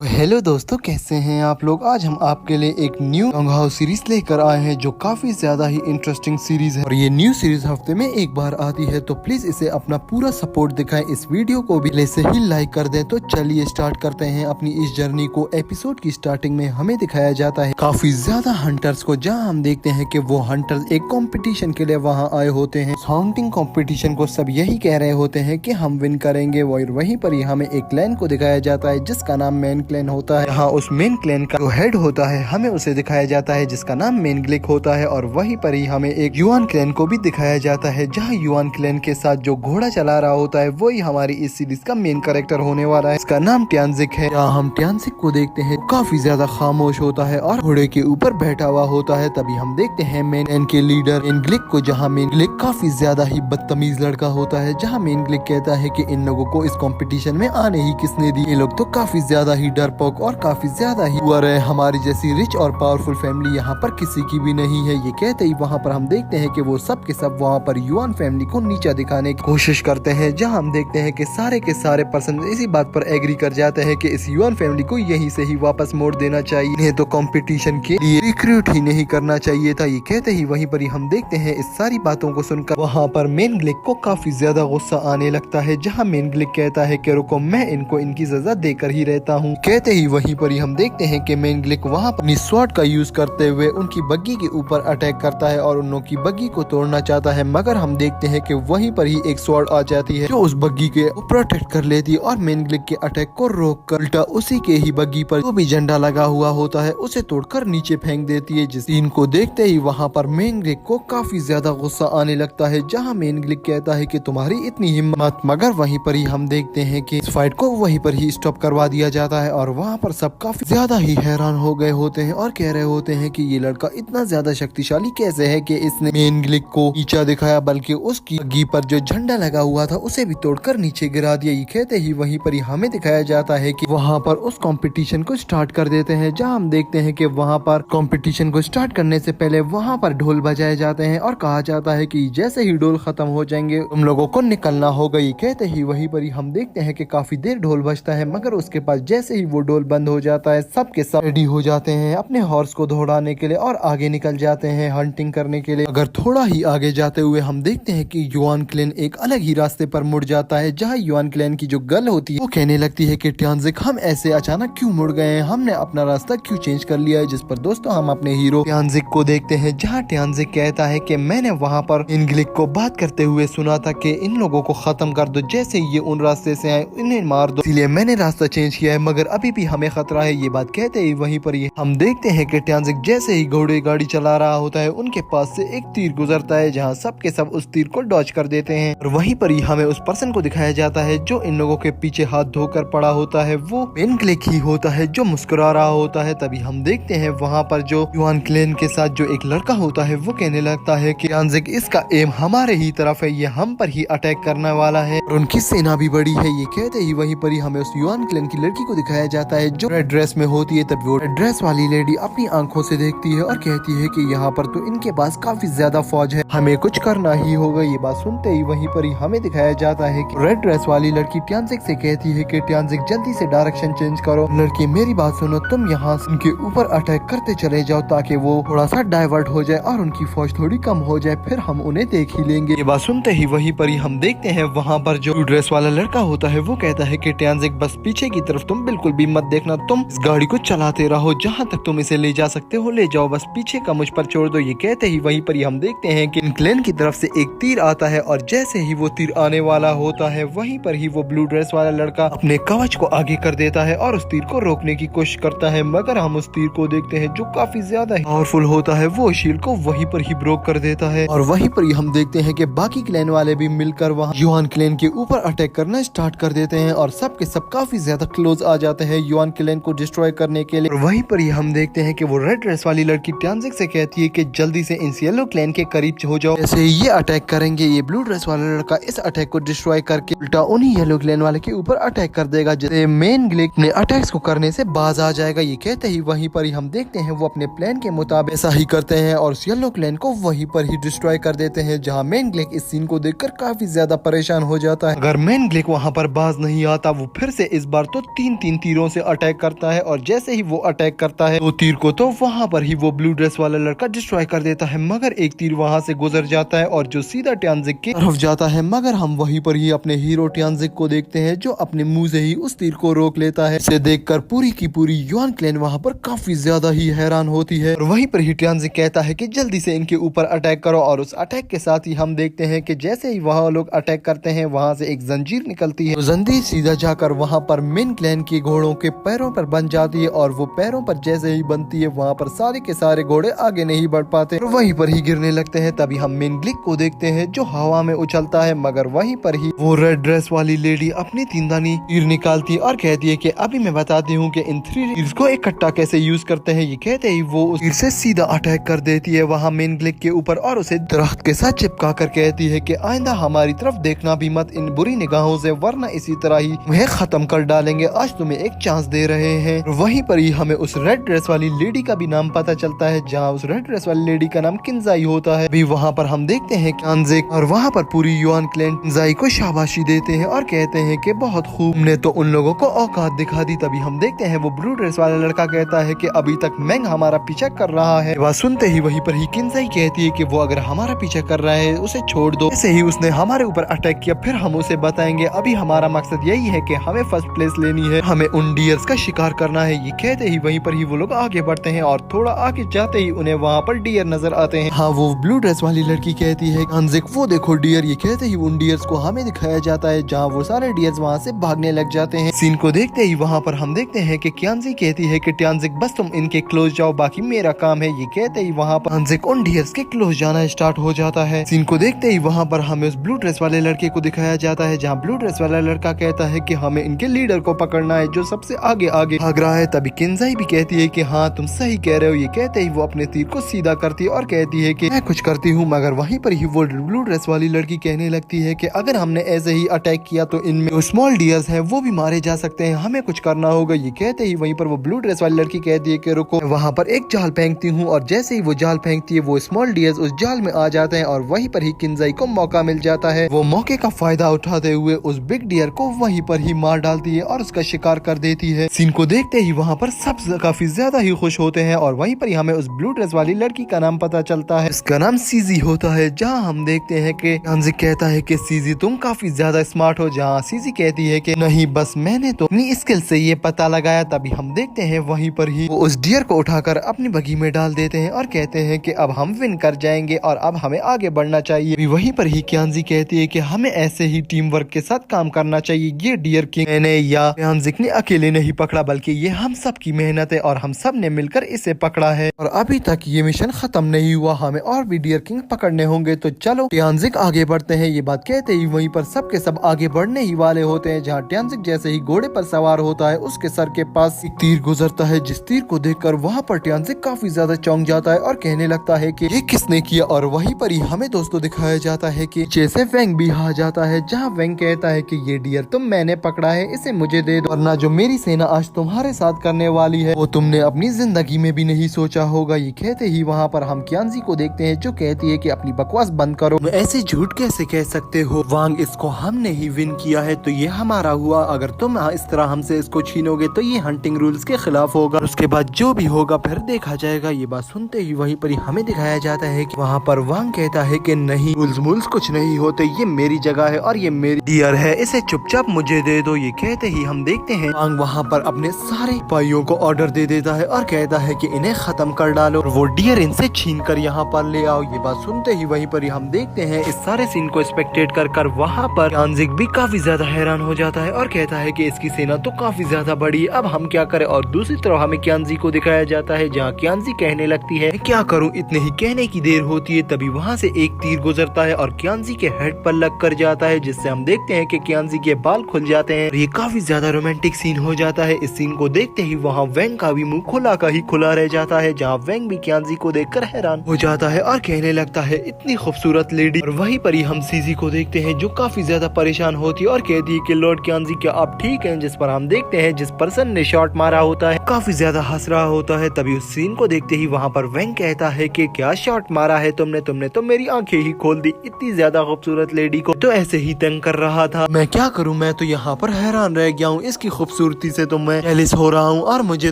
Hello दोस्तों, कैसे हैं आप लोग। आज हम आपके लिए एक न्यू लॉन्ग हाउस सीरीज लेकर आए हैं जो काफी ज्यादा ही इंटरेस्टिंग सीरीज है और ये न्यू सीरीज हफ्ते में एक बार आती है, तो प्लीज इसे अपना पूरा सपोर्ट दिखाएं। इस वीडियो को भी पहले से ही लाइक कर दें। तो चलिए स्टार्ट करते हैं अपनी इस जर्नी को। एपिसोड की स्टार्टिंग में हमें दिखाया जाता है काफी ज्यादा हंटर्स को, जहाँ हम देखते हैं कि वो हंटर्स एक कॉम्पिटिशन के लिए वहाँ आए होते हैं। हाउंटिंग कॉम्पिटिशन को सब यही कह रहे होते हैं कि हम विन करेंगे, और वहीं पर ही हमें एक क्लैन को दिखाया जाता है जिसका नाम मेन क्लैन होता है। यहाँ उस मेन क्लैन का जो हेड होता है हमें उसे दिखाया जाता है जिसका नाम मेन ग्लिक होता है। और वहीं पर ही हमें एक युआन क्लैन को भी दिखाया जाता है, जहाँ युआन क्लैन के साथ जो घोड़ा चला रहा होता है वही हमारी इस सीरीज का मेन कैरेक्टर होने वाला है। इसका नाम ट्यानजिक है। यहाँ हम ट्यानजिक को देखते हैं, काफी ज्यादा खामोश होता है और घोड़े के ऊपर बैठा हुआ होता है। तभी हम देखते हैं मेन क्लैन के लीडर मेन ग्लिक को, जहाँ मेन ग्लिक काफी ज्यादा ही बदतमीज लड़का होता है। जहाँ मेन ग्लिक कहता है कि इन लोगों को इस कंपटीशन में आने ही किसने दी, ये लोग तो काफी ज्यादा ही डरपोक और काफी ज्यादा ही पुअर है, हमारी जैसी रिच और पावरफुल फैमिली यहाँ पर किसी की भी नहीं है। ये कहते ही वहाँ पर हम देखते हैं कि वो सब के सब वहाँ पर युआन फैमिली को नीचा दिखाने की कोशिश करते हैं। जहाँ हम देखते हैं कि सारे के सारे पर्सन इसी बात पर एग्री कर जाते हैं कि इस युआन फैमिली को यहीं से ही वापस मोड़ देना चाहिए, इन्हें तो कंपटीशन के लिए रिक्रूट ही नहीं करना चाहिए था। ये कहते ही वहीं पर ही हम देखते हैं इस सारी बातों को सुनकर वहाँ पर मेन ग्लिक को काफी ज्यादा गुस्सा आने लगता है। जहाँ मेन ग्लिक कहता है कि रुको, मैं इनको इनकी सजा देकर ही रहता हूँ। कहते ही वहीं पर ही हम देखते हैं कि मेन ग्लिक वहाँ पर अपनी स्वॉर्ड का यूज करते हुए उनकी बग्गी के ऊपर अटैक करता है और उन की बग्गी को तोड़ना चाहता है, मगर हम देखते हैं कि वहीं पर ही एक स्वॉर्ड आ जाती है जो उस बग्गी के प्रोटेक्ट कर लेती है और मेन ग्लिक के अटैक को रोक कर उल्टा उसी के ही बग्गी पर जो भी झंडा लगा हुआ होता है उसे तोड़कर नीचे फेंक देती है। जिस सीन को देखते ही वहाँ पर मेन ग्लिक को काफी ज्यादा गुस्सा आने लगता है। जहाँ मेन ग्लिक कहता है कि तुम्हारी इतनी हिम्मत, मगर वहीं पर ही हम देखते हैं कि इस फाइट को वहीं पर ही स्टॉप करवा दिया जाता है। और वहाँ पर सब काफी ज्यादा ही हैरान हो गए होते हैं और कह रहे होते हैं कि ये लड़का इतना ज्यादा शक्तिशाली कैसे है कि इसने मेन ग्लिक को नीचा दिखाया, बल्कि उसकी बग्गी पर जो झंडा लगा हुआ था उसे भी तोड़कर नीचे गिरा दिया। ये कहते ही वहीं पर ही हमें दिखाया जाता है कि वहाँ पर उस कंपटीशन को स्टार्ट कर देते हैं। जहाँ हम देखते हैं कि वहाँ पर कंपटीशन को स्टार्ट करने से पहले वहाँ पर ढोल बजाए जाते हैं और कहा जाता है कि जैसे ही ढोल खत्म हो जाएंगे तुम लोगों को निकलना होगा। ये कहते ही वहीं पर ही हम देखते हैं कि काफी देर ढोल बजता है, मगर उसके पास जैसे ही वो ढोल बंद हो जाता है सब के सब रेडी हो जाते हैं अपने हॉर्स को दौड़ाने के लिए और आगे निकल जाते हैं हंटिंग करने के लिए। अगर थोड़ा ही आगे जाते हुए हम देखते हैं कि युआन क्लैन एक अलग ही रास्ते पर मुड़ जाता है। जहाँ युआन क्लैन की जो गर्ल होती है वो कहने लगती है कि ट्यानजिक, हम ऐसे अचानक क्यों मुड़ गए हैं, हमने अपना रास्ता क्यों चेंज कर लिया है। जिस पर दोस्तों हम अपने हीरो ट्यानजिक को देखते हैं, जहाँ ट्यानजिक कहता है कि मैंने वहाँ पर इन ग्लिक को बात करते हुए सुना था कि इन लोगों को खत्म कर दो, जैसे ये उन रास्ते से आए इन्हें मार दो, इसलिए मैंने रास्ता चेंज किया है, मगर अभी भी हमें खतरा है। ये बात कहते ही वहीं पर हम देखते हैं कि ट्यानजिक जैसे ही घोड़े गाड़ी चला रहा होता है उनके पास से एक तीर गुजरता है, जहाँ सब के सब उस तीर को डॉज कर देते हैं। और वहीं पर ही हमें उस पर्सन को दिखाया जाता है जो इन लोगों के पीछे हाथ धोकर पड़ा होता है, वो मेन ग्लिक ही होता है जो मुस्कुरा रहा होता है। तभी हम देखते हैं वहाँ पर जो युआन क्लैन के साथ जो एक लड़का होता है वो कहने लगता है कि ट्यानजिक, इसका एम हमारे ही तरफ है, ये हम पर ही अटैक करने वाला है और उनकी सेना भी बड़ी है। ये कहते ही वहीं पर ही हमें उस युआन क्लैन की लड़की को दिखाया जाता है जो रेड ड्रेस में होती है। तभी वो रेड ड्रेस वाली लेडी अपनी आंखों से देखती है और कहती है कि यहाँ पर तो इनके पास काफी ज्यादा फौज है, हमें कुछ करना ही होगा। ये बात सुनते ही वहीं पर ही हमें दिखाया जाता है कि रेड ड्रेस वाली लड़की ट्यानजिक से कहती है कि ट्यानजिक, जल्दी से डायरेक्शन चेंज करो। लड़की, मेरी बात सुनो, तुम यहाँ उनके ऊपर अटैक करते चले जाओ ताकि वो थोड़ा सा डाइवर्ट हो जाए और उनकी फौज थोड़ी कम हो जाए, फिर हम उन्हें देख ही लेंगे। ये बात सुनते ही वहीं पर ही हम देखते हैं वहाँ पर जो ड्रेस वाला लड़का होता है वो कहता है कि ट्यानजिक, बस पीछे की तरफ तुम बिल्कुल भी मत देखना, तुम इस गाड़ी को चलाते रहो, जहाँ तक तुम इसे ले जा सकते हो ले जाओ, बस पीछे का मुझ पर छोड़ दो। ये कहते ही वहीं पर ही हम देखते हैं कि क्लैन की तरफ से एक तीर आता है और जैसे ही वो तीर आने वाला होता है वहीं पर ही वो ब्लू ड्रेस वाला लड़का अपने कवच को आगे कर देता है और उस तीर को रोकने की कोशिश करता है, मगर हम उस तीर को देखते हैं जो काफी ज्यादा पावरफुल होता है, वो शील्ड को वहीं पर ही ब्रोक कर देता है। और वहीं पर ही हम देखते हैं कि बाकी क्लैन वाले भी मिलकर वहाँ युआन क्लैन के ऊपर अटैक करना स्टार्ट कर देते हैं और सब के सब काफी ज्यादा क्लोज आ जाते हैं युआन क्लैन को डिस्ट्रॉय करने के लिए। और वहीं पर ही हम देखते हैं कि वो रेड ड्रेस वाली लड़की ट्यानजिक से कहती है कि जल्दी से इन येलो क्लैन के करीब हो जाओ, जैसे ये अटैक करेंगे ये ब्लू ड्रेस वाला लड़का इस अटैक को डिस्ट्रॉय करके उल्टा उन्हीं येलो क्लैन वाले के ऊपर अटैक कर देगा, जैसे मेन ग्लिक ने अटैक्स को करने से बाज आ जाएगा। ये कहते ही वहीं पर ही हम देखते हैं वो अपने प्लान के मुताबिक ऐसा ही करते हैं और येलो क्लैन को वहीं पर ही डिस्ट्रॉय कर देते हैं। जहाँ मेन ग्लिक इस सीन को देखकर काफी ज्यादा परेशान हो जाता है। अगर मेन ग्लिक वहाँ पर बाज नहीं आता वो फिर से इस बार तो 3-3 तीरों से अटैक करता है और जैसे ही वो अटैक करता है वो तीर को तो वहाँ पर ही वो ब्लू ड्रेस वाला लड़का डिस्ट्रॉय कर देता है, मगर एक तीर वहाँ से गुजर जाता है और जो सीधा ट्यान्जिक की तरफ जाता है। मगर हम वहीं पर ही अपने हीरो ट्यान्जिक को देखते हैं जो अपने मुंह से ही उस तीर को रोक लेता है। इसे देखकर पूरी की पूरी युआन क्लैन वहाँ पर काफी ज्यादा ही हैरान होती है और वहीं पर ही ट्यान्जिक कहता है कि जल्दी से इनके ऊपर अटैक करो और उस अटैक के साथ ही हम देखते हैं कि जैसे ही वहाँ लोग अटैक करते हैं वहाँ से एक जंजीर निकलती है। तो जंजीर सीधा जाकर वहाँ पर मेन क्लैन के घोड़ों के पैरों पर बन जाती है और वो पैरों पर जैसे ही बनती है वहाँ पर सारे के सारे घोड़े आगे नहीं बढ़ पाते और वहीं पर ही गिरने लगते हैं। तभी हम मेन ग्लिक को देखते हैं जो हवा में उछलता है, मगर वहीं पर ही वो रेड ड्रेस वाली लेडी अपनी तीनदानी तीर निकालती है और कहती है कि अभी मैं बताती हूँ कि इन 3 तीर्स को इकट्ठा कैसे यूज करते हैं। ये कहते ही वो उस तीर से सीधा अटैक कर देती है वहाँ मेन ग्लिक के ऊपर और उसे दरख्त के साथ चिपका कर कहती है कि आइंदा हमारी तरफ देखना भी मत इन बुरी निगाहों से, वरना इसी तरह ही तुम्हें खत्म कर डालेंगे। आज तुम्हें एक चांस दे रहे हैं। वहीं पर ही हमें उस रेड ड्रेस वाली लेडी का भी नाम पता चलता है, जहाँ उस रेड ड्रेस वाली लेडी का नाम किंजाई होता है। भी वहाँ पर हम देखते हैं ट्यान्जिक और वहाँ पर पूरी युआन क्लैन किंजाई को शाबाशी देते हैं और कहते हैं कि बहुत खूब, ने तो उन लोगों को औकात दिखा दी। तभी हम देखते हैं वो ब्लू ड्रेस वाला लड़का कहता है कि अभी तक मैंग हमारा पीछा कर रहा है। बात सुनते ही वहीं पर ही किंजाई कहती है कि वो अगर हमारा पीछा कर रहा है उसे छोड़ दो, ऐसे ही उसने हमारे ऊपर अटैक किया फिर हम उसे बताएंगे। अभी हमारा मकसद यही है कि हमें फर्स्ट प्लेस लेनी है, हमें उन डियर्स का शिकार करना है। ये कहते ही वहीं पर ही वो लोग आगे बढ़ते हैं और थोड़ा आगे जाते ही उन्हें वहाँ पर डियर नजर आते हैं। हाँ, वो ब्लू ड्रेस वाली लड़की कहती है ट्यान्जिक वो देखो डियर। ये कहते ही उन डियर्स को हमें दिखाया जाता है जहाँ वो सारे डियर्स वहाँ से भागने लग जाते हैं। सीन को देखते ही वहाँ पर हम देखते हैं कि ट्यान्जिक कहती है कि ट्यान्जिक बस तुम इनके क्लोज जाओ, बाकी मेरा काम है। ये कहते ही वहाँ पर ट्यान्जिक उन डियर्स के क्लोज जाना स्टार्ट हो जाता है। सीन को देखते ही वहाँ पर हमें उस ब्लू ड्रेस वाले लड़के को दिखाया जाता है, जहाँ ब्लू ड्रेस वाला लड़का कहता है कि हमें इनके लीडर को पकड़ना है जो सबसे आगे आगे भाग रहा है। तभी किंजाई भी कहती है कि हाँ तुम सही कह रहे हो। ये कहते ही वो अपने तीर को सीधा करती है और कहती है कि मैं कुछ करती हूँ, मगर वहीं पर ही वो ब्लू ड्रेस वाली लड़की कहने लगती है कि अगर हमने ऐसे ही अटैक किया तो इनमें जो स्मॉल डियर्स हैं वो भी मारे जा सकते हैं, हमें कुछ करना होगा। ये कहते ही वहीं पर वो ब्लू ड्रेस वाली लड़की कहती है कि रुको, वहाँ पर एक जाल फेंकती हूँ और जैसे ही वो जाल फेंकती है वो स्मॉल डियर्स उस जाल में आ जाते हैं और वहीं पर ही किंजाई को मौका मिल जाता है। वो मौके का फायदा उठाते हुए उस बिग डियर को वहीं पर ही मार डालती है और उसका शिकार कर देती है। सीन को देखते ही वहाँ पर सब काफी ज्यादा ही खुश होते हैं और वहीं पर ही हमें उस ब्लू ड्रेस वाली लड़की का नाम पता चलता है। इसका नाम सीजी होता है, जहाँ हम देखते हैं कि ट्यान्जिक कहता है कि सीजी तुम काफी ज्यादा स्मार्ट हो, जहाँ सीजी कहती है कि नहीं बस मैंने तो अपनी स्किल से ये पता लगाया। तभी हम देखते हैं वहीं पर ही वो उस डियर को उठाकर अपनी बगी में डाल देते हैं और कहते हैं कि अब हम विन कर जाएंगे और अब हमें आगे बढ़ना चाहिए। वहीं पर ही क्यांजी कहती है कि हमें ऐसे ही टीम वर्क के साथ काम करना चाहिए। ये डियर किंग मैंने या ट्यान्जिक ने अकेले नहीं पकड़ा, बल्कि ये हम सब की मेहनत है और हम सब ने मिलकर इसे पकड़ा है और अभी तक ये मिशन खत्म नहीं हुआ, हमें और भी डियर किंग पकड़ने होंगे। तो चलो ट्यान्जिक आगे बढ़ते हैं। ये बात कहते ही वहीं पर सब के सब आगे बढ़ने ही वाले होते हैं, जहाँ ट्यान्जिक जैसे ही घोड़े पर सवार होता है उसके सर के पास एक तीर गुजरता है, जिस तीर को देखकर वहाँ पर ट्यान्जिक काफी ज्यादा चौंक जाता है और कहने लगता है कि ये किसने किया। और वहीं पर ही हमें दोस्तों दिखाया जाता है कि जैसे वेंग भी आ जाता है, जहाँ वेंग कहता है कि ये डियर तुम मैंने पकड़ा है, इसे मुझे दे दो, वरना जो मेरी सेना आज तुम्हारे साथ करने वाली है वो तुमने अपनी जिंदगी में भी नहीं सोचा होगा। ये कहते ही वहाँ पर हम क्यांजी को देखते हैं जो कहती है कि अपनी बकवास बंद करो, ऐसे झूठ कैसे कह सकते हो वांग, इसको हमने ही विन किया है तो ये हमारा हुआ, अगर तुम इस तरह हमसे इसको छीनोगे तो ये हंटिंग रूल्स के खिलाफ होगा, उसके बाद जो भी होगा फिर देखा जाएगा। ये बात सुनते ही वहीं पर ही हमें दिखाया जाता है कि वहाँ पर वांग कहता है कि नहीं, रूल्स कुछ नहीं होते, ये मेरी जगह है और ये मेरी डियर है, इसे चुपचाप मुझे दे दो। ये कहते ही हम देखते हैं वांग वहाँ पर अपने सारे भाइयों को ऑर्डर दे देता है और कहता है कि इन्हें खत्म कर डालो, वो डियर इनसे छीन कर यहाँ पर ले आओ। ये बात सुनते ही वहीं पर ही हम देखते हैं इस सारे सीन को स्पेक्टेट कर वहाँ पर ट्यान्जिक भी काफी ज्यादा हैरान हो जाता है और कहता है कि इसकी सेना तो काफी ज्यादा बड़ी है, अब हम क्या करें। और दूसरी तरफ हमें क्यांजी को दिखाया जाता है, जहाँ क्यांजी कहने लगती है क्या करूँ, इतने ही कहने की देर होती है। तभी वहाँ से एक तीर गुजरता है और क्यांजी के हेड पर लग कर जाता है, जिससे हम देखते हैं कि क्यांजी के बाल खुल जाते हैं और ये काफी ज्यादा रोमांटिक सीन हो जाता है। इस सीन को देखते ही वहाँ वेंग का भी मुंह खुला का ही खुला रह जाता है, जहाँ वेंग भी क्यांजी को देखकर हैरान हो जाता है और कहने लगता है इतनी खूबसूरत लेडी। और वहीं पर ही हम सीजी को देखते हैं जो काफी ज्यादा परेशान होती है और कहती है कि लॉर्ड क्यांजी क्या आप ठीक हैं, जिस पर हम देखते हैं जिस पर्सन ने शॉट मारा होता है काफी ज्यादा हंस रहा होता है। तभी उस सीन को देखते ही वहाँ पर वेंग कहता है कि क्या शॉट मारा है तुमने तो मेरी आंखें ही खोल दी, इतनी ज्यादा खूबसूरत लेडी को तो ऐसे ही तंग कर रहा था, मैं क्या करूँ, मैं तो यहाँ पर हैरान रह गया हूँ, इसकी खूबसूरत खूबसूरती से तो मैं जेलस हो रहा हूँ और मुझे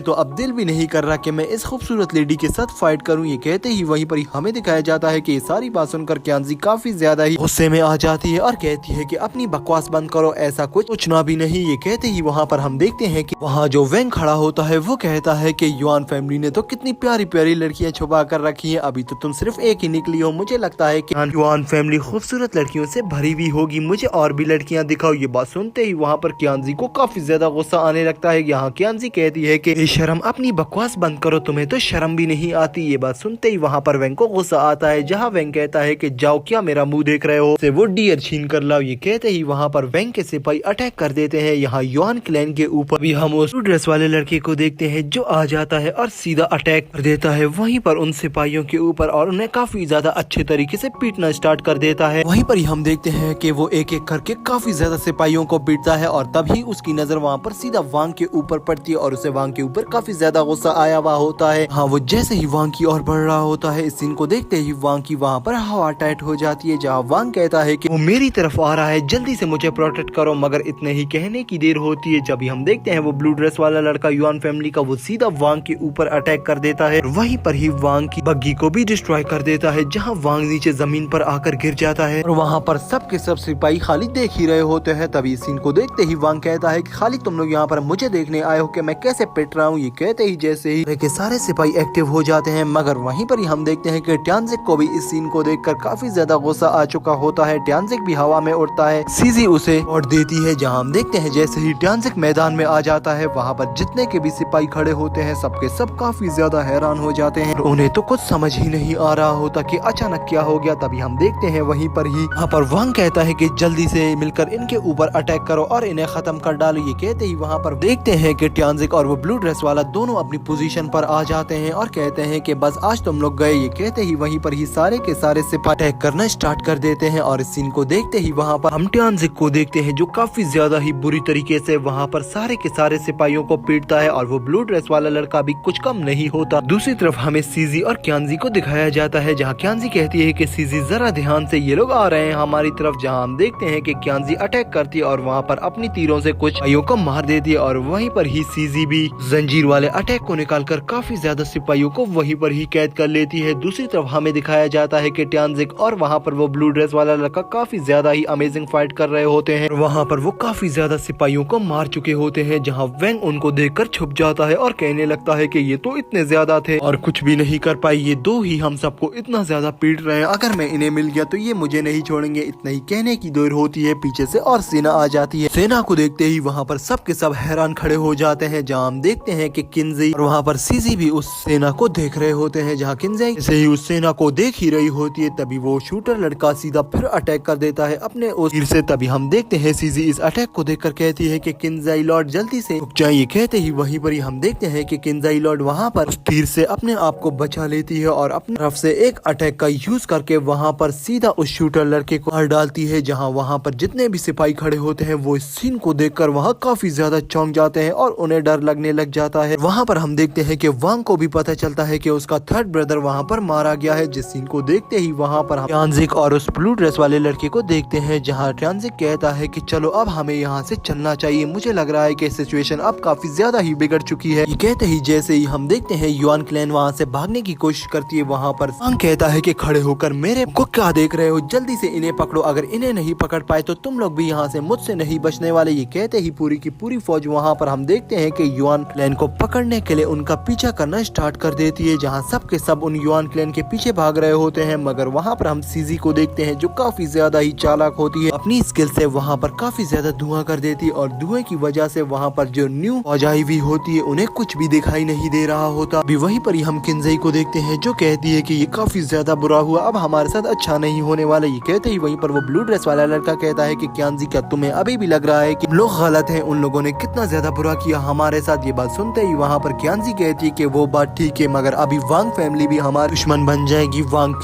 तो अब दिल भी नहीं कर रहा कि मैं इस खूबसूरत लेडी के साथ फाइट करूँ। ये कहते ही वहीं पर हमें दिखाया जाता है कि ये सारी बात सुनकर कियांजी काफी ज्यादा ही गुस्से में आ जाती है और कहती है कि अपनी बकवास बंद करो, ऐसा कुछ सोचना भी नहीं। ये कहते ही वहाँ पर हम देखते हैं कि वहाँ जो वेंग खड़ा होता है वो कहता है कि युआन फैमिली ने तो कितनी प्यारी प्यारी लड़कियां छुपा कर रखी हैं, अभी तो तुम सिर्फ एक ही निकली हो। मुझे लगता है कि युआन फैमिली खूबसूरत लड़कियों से भरी हुई होगी, मुझे और भी लड़कियां दिखाओ। ये बात सुनते ही वहाँ पर कियांजी को काफी ज्यादा गुस्सा आने लगता है। यहाँ कियांजी कहती है कि शर्म, अपनी बकवास बंद करो, तुम्हें तो शर्म भी नहीं आती। ये बात सुनते ही वहाँ पर वेंग को गुस्सा आता है, जहाँ वेंग कहता है कि जाओ, क्या मेरा मुंह देख रहे हो, से वो डियर छीन कर लाओ। ये कहते ही वहाँ पर वेंग के सिपाही अटैक कर देते हैं। यहाँ युआन क्लैन के ऊपर भी हम उस ड्रेस वाले लड़के को देखते हैं जो आ जाता है और सीधा अटैक कर देता है वहीं पर उन सिपाहियों के ऊपर और उन्हें काफी ज्यादा अच्छे तरीके से पीटना स्टार्ट कर देता है। वहीं पर ही हम देखते हैं कि वो एक एक करके काफी ज्यादा सिपाहियों को पीटता है और तभी उसकी नजर वहाँ पर सीधा वांग के ऊपर पड़ती है और उसे वांग के ऊपर काफी ज्यादा गुस्सा आया हुआ होता है। हाँ, वो जैसे ही वांग की ओर बढ़ रहा होता है, इस सीन को देखते ही वांग की वहाँ पर हवा टाइट हो जाती है, जहाँ वांग कहता है कि वो मेरी तरफ आ रहा है, जल्दी से मुझे प्रोटेक्ट करो। मगर इतने ही कहने की देर होती है जब हम देखते हैं वो ब्लू ड्रेस वाला लड़का युआन फैमिली का वो सीधा वांग के ऊपर अटैक कर देता है। वहीं पर ही वांग की बग्गी को भी डिस्ट्रॉय कर देता है, जहां वांग नीचे जमीन पर आकर गिर जाता है और वहां पर सब के सब सिपाही खाली देख ही रहे होते हैं। तभी सीन को देखते ही वांग कहता है कि खाली तुम लोग यहाँ पर मुझे देखने आए हो कि मैं कैसे पिट रहा हूँ। ये कहते ही जैसे ही के सारे सिपाही एक्टिव हो जाते हैं, मगर वहीं पर ही हम देखते हैं कि ट्यानजिक को भी इस सीन को देखकर काफी ज्यादा गुस्सा आ चुका होता है। ट्यानजिक भी हवा में उड़ता है, सीजी उसे और देती है, जहाँ हम देखते हैं जैसे ही ट्यानजिक मैदान में आ जाता है, वहाँ पर जितने के भी सिपाही खड़े होते हैं सबके सब काफी ज्यादा हैरान हो जाते हैं। उन्हें तो कुछ समझ ही नहीं आ रहा होता कि अचानक क्या हो गया। तभी हम देखते हैं वहीं पर ही वहाँ पर वांग कहता है कि जल्दी से मिलकर इनके ऊपर अटैक करो और इन्हें खत्म कर डालो। ये कहते ही वहाँ पर देखते हैं कि ट्यानजिक और वो ब्लू ड्रेस वाला दोनों अपनी पोजीशन पर आ जाते हैं और कहते हैं कि बस आज तुम लोग गए। ये कहते ही वहीं पर ही सारे के सारे सिपाही अटैक करना स्टार्ट कर देते हैं और इस सीन को देखते ही वहाँ पर हम ट्यानजिक को देखते हैं जो काफी ज्यादा ही बुरी तरीके से वहाँ पर सारे के सारे सिपाहियों को पीटता है और वो ब्लू ड्रेस वाला लड़का भी कुछ कम नहीं होता। दूसरी तरफ हमें सीजी और कियांजी को दिखाया जाता है, जहाँ कियांजी कहती है कि सीजी जरा ध्यान से, ये लोग आ रहे हैं हमारी तरफ। जहाँ हम देखते हैं कि कियांजी अटैक करती है और वहाँ पर अपनी तीरों से कुछ सिपाहियों को मार देती है और वहीं पर ही सीजी भी जंजीर वाले अटैक को निकालकर काफी ज्यादा सिपाहियों को वहीं पर ही कैद कर लेती है। दूसरी तरफ हमें दिखाया जाता है कि ट्यानजिक और वहाँ पर वो ब्लू ड्रेस वाला लड़का काफी ज्यादा ही अमेजिंग फाइट कर रहे होते हैं। वहाँ पर वो काफी ज्यादा सिपाहियों को मार चुके होते हैं, जहाँ वेंग उनको देखकर छुप जाता है और कहने लगता है कि ये तो इतने ज्यादा थे और कुछ भी नहीं कर पाई, ये दो ही हम सबको इतना ज्यादा पीट रहे हैं, अगर मैं इन्हें मिल गया तो ये मुझे नहीं छोड़ेंगे। इतना ही कहने की देर होती है, पीछे से और सेना आ जाती है। सेना को देखते ही वहाँ पर सब के सब हैरान खड़े हो जाते हैं, जहाँ हम देखते हैं कि किंजी और वहाँ पर सीजी भी उस सेना को देख रहे होते हैं। जहाँ किंजी जैसे ही उस सेना को देख ही रही होती है, तभी वो शूटर लड़का सीधा फिर अटैक कर देता है अपने उस तीर से। तभी हम देखते हैं सीजी इस अटैक को देखकर कहती है कि किंजाई लॉर्ड जल्दी से रुक जाइए। कहते ही वहीं पर ही हम देखते हैं कि किंजाई लॉर्ड वहाँ पर उस तीर से अपने आप को बचा लेती है और अपनी तरफ से एक अटैक का यूज करके वहाँ पर सीधा उस शूटर लड़के को मार डालती है। जहाँ वहाँ पर जितने भी सिपाही खड़े होते हैं वो इस सीन को देखकर वहाँ काफी ज्यादा चौंक जाते हैं और उन्हें डर लगने लग जाता है। वहाँ पर हम देखते हैं कि वांग को भी पता चलता है कि उसका थर्ड ब्रदर वहाँ पर मारा गया है, जिस सीन को देखते ही वहाँ पर हम ट्यानजिक और उस ब्लू ड्रेस वाले लड़के को देखते हैं, जहाँ ट्यानजिक कहता है कि चलो अब हमें यहाँ से चलना चाहिए, मुझे लग रहा है कि सिचुएशन अब काफी ज्यादा ही बिगड़ चुकी है। ये कहते ही जैसे ही हम देखते हैं युआन क्लैन वहाँ से भागने की कोशिश करती है। वहाँ पर वांग कहता है कि खड़े होकर मेरे को क्या देख रहे हो, जल्दी से इन्हें पकड़ो, अगर इन्हें नहीं पकड़ पाए तो तुम लोग भी यहाँ से मुझसे नहीं बचने वाले। ये कहते ही पूरी की पूरी फौज वहाँ पर हम देखते हैं कि युआन क्लैन को पकड़ने के लिए उनका पीछा करना स्टार्ट कर देती है, जहाँ सब के सब उन युआन क्लैन के पीछे भाग रहे होते हैं। मगर वहाँ पर हम सीजी को देखते हैं जो काफी ज्यादा ही चालाक होती है, अपनी स्किल से वहाँ पर काफी ज्यादा धुआं कर देती है और धुएं की वजह से वहाँ पर जो न्यू फौज आई हुई होती है उन्हें कुछ भी दिखाई नहीं दे रहा होता। अभी वहीं पर ही हम किंजई को देखते हैं जो कहती है कि ये काफी ज्यादा बुरा हुआ, अब हमारे साथ अच्छा नहीं होने वाला। ये कहते ही वहीं पर वो ब्लू ड्रेस वाला लड़का कहता है कि कियांजी क्या तुम्हें अभी भी लग रहा है कि लोग गलत हैं, उन लोगों ने कितना ज्यादा बुरा किया हमारे साथ। ये बात सुनते ही वहाँ पर कियांजी कहती है कि वो बात ठीक है, मगर अभी वांग फैमिली भी हमारी दुश्मन बन जाएगी, वांग